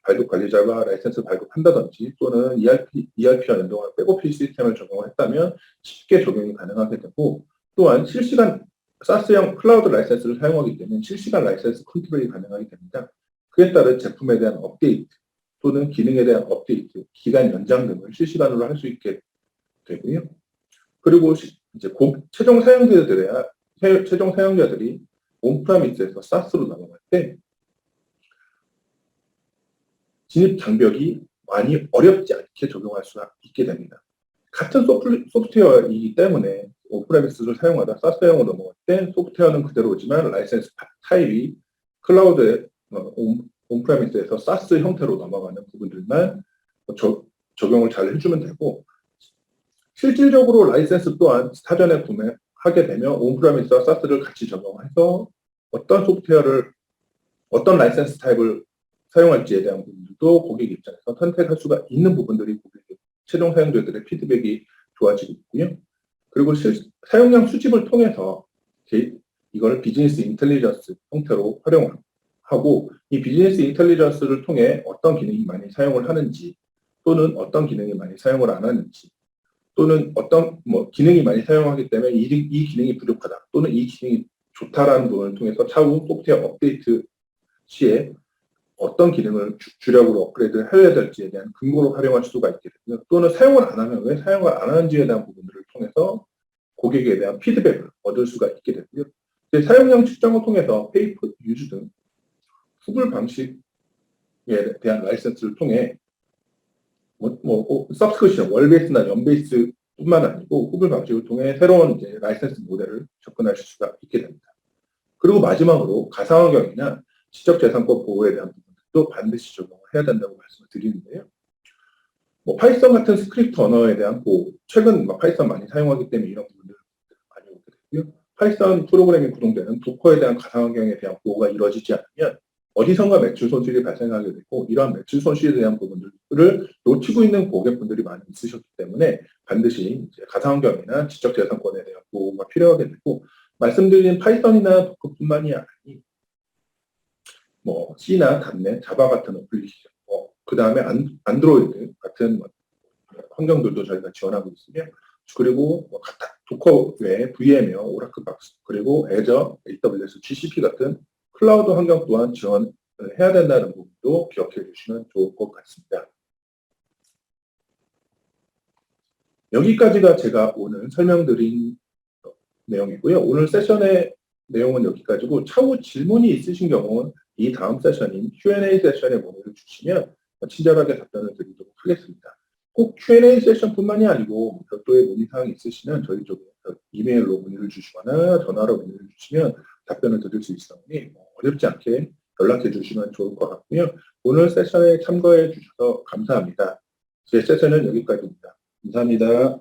발급 관리자가 라이센스 발급한다든지 또는 ERP와 연동한 백오피스 시스템을 적용을 했다면 쉽게 적용이 가능하게 되고 또한 실시간 사스형 클라우드 라이센스를 사용하기 때문에 실시간 라이센스 컨트롤이 가능하게 됩니다. 그에 따른 제품에 대한 업데이트 또는 기능에 대한 업데이트, 기간 연장 등을 실시간으로 할 수 있게 되고요. 그리고 이제 최종 사용자들이 온프라미스에서 사스로 넘어갈 때 진입 장벽이 많이 어렵지 않게 적용할 수가 있게 됩니다. 같은 소프트웨어이기 때문에 온프라미스를 사용하다 사스형으로 넘어갈 때 소프트웨어는 그대로지만 라이센스 타입이 클라우드에 온프라미스에서 사스 형태로 넘어가는 부분들만 적용을 잘 해주면 되고 실질적으로 라이센스 또한 사전에 구매하게 되면 온프라미스와 사스를 같이 적용해서 어떤 라이센스 타입을 사용할지에 대한 부분들도 고객 입장에서 선택할 수가 있는 부분들이 최종 사용자들의 피드백이 좋아지고 있고요. 그리고 사용량 수집을 통해서 이걸 비즈니스 인텔리전스 형태로 활용하고 이 비즈니스 인텔리전스를 통해 어떤 기능이 많이 사용을 하는지 또는 어떤 기능이 많이 사용을 안 하는지 또는 어떤 기능이 많이 사용하기 때문에 이 기능이 부족하다 또는 이 기능이 좋다라는 부분을 통해서 차후 소프트웨어 업데이트 시에 어떤 기능을 주력으로 업그레이드를 해야 될지에 대한 근거로 활용할 수가 있게 되고요. 또는 사용을 안 하면 왜 사용을 안 하는지에 대한 부분들을 통해서 고객에 대한 피드백을 얻을 수가 있게 되고요. 사용량 측정을 통해서 페이퍼 유즈 등 후불 방식에 대한 라이센스를 통해 서브스크립션, 월 베이스나 연 베이스뿐만 아니고 후불 방식을 통해 새로운 이제 라이센스 모델을 접근하실 수가 있게 됩니다. 그리고 마지막으로 가상환경이나 지적재산권 보호에 대한 부분들도 반드시 적용을 해야 된다고 말씀을 드리는데요. 파이썬 같은 스크립트 언어에 대한 보호, 최근 파이썬 많이 사용하기 때문에 이런 부분들 많이 오게 되고요. 파이썬 프로그램이 구동되는 도커에 대한 가상환경에 대한 보호가 이루어지지 않으면 어디선가 매출 손실이 발생하게 되고 이러한 매출 손실에 대한 부분들을 놓치고 있는 고객분들이 많이 있으셨기 때문에 반드시 이제 가상환경이나 지적재산권에 대한 보호가 필요하게 되고 말씀드린 파이썬이나 도커뿐만이 아니니 C나 .NET, 자바 같은 어플리케이션, 그 다음에 안드로이드 같은 환경들도 저희가 지원하고 있으며, 그리고 도커 외에 VM웨어, 오라클 박스, 그리고 애저, AWS, GCP 같은 클라우드 환경 또한 지원을 해야 된다는 부분도 기억해 주시면 좋을 것 같습니다. 여기까지가 제가 오늘 설명드린 내용이고요. 오늘 세션의 내용은 여기까지고, 차후 질문이 있으신 경우는 이 다음 세션인 Q&A 세션에 문의를 주시면 친절하게 답변을 드리도록 하겠습니다. 꼭 Q&A 세션뿐만이 아니고 별도의 문의사항이 있으시면 저희 쪽에 이메일로 문의를 주시거나 전화로 문의를 주시면 답변을 드릴 수 있으니 어렵지 않게 연락해 주시면 좋을 것 같고요. 오늘 세션에 참가해 주셔서 감사합니다. 제 세션은 여기까지입니다. 감사합니다.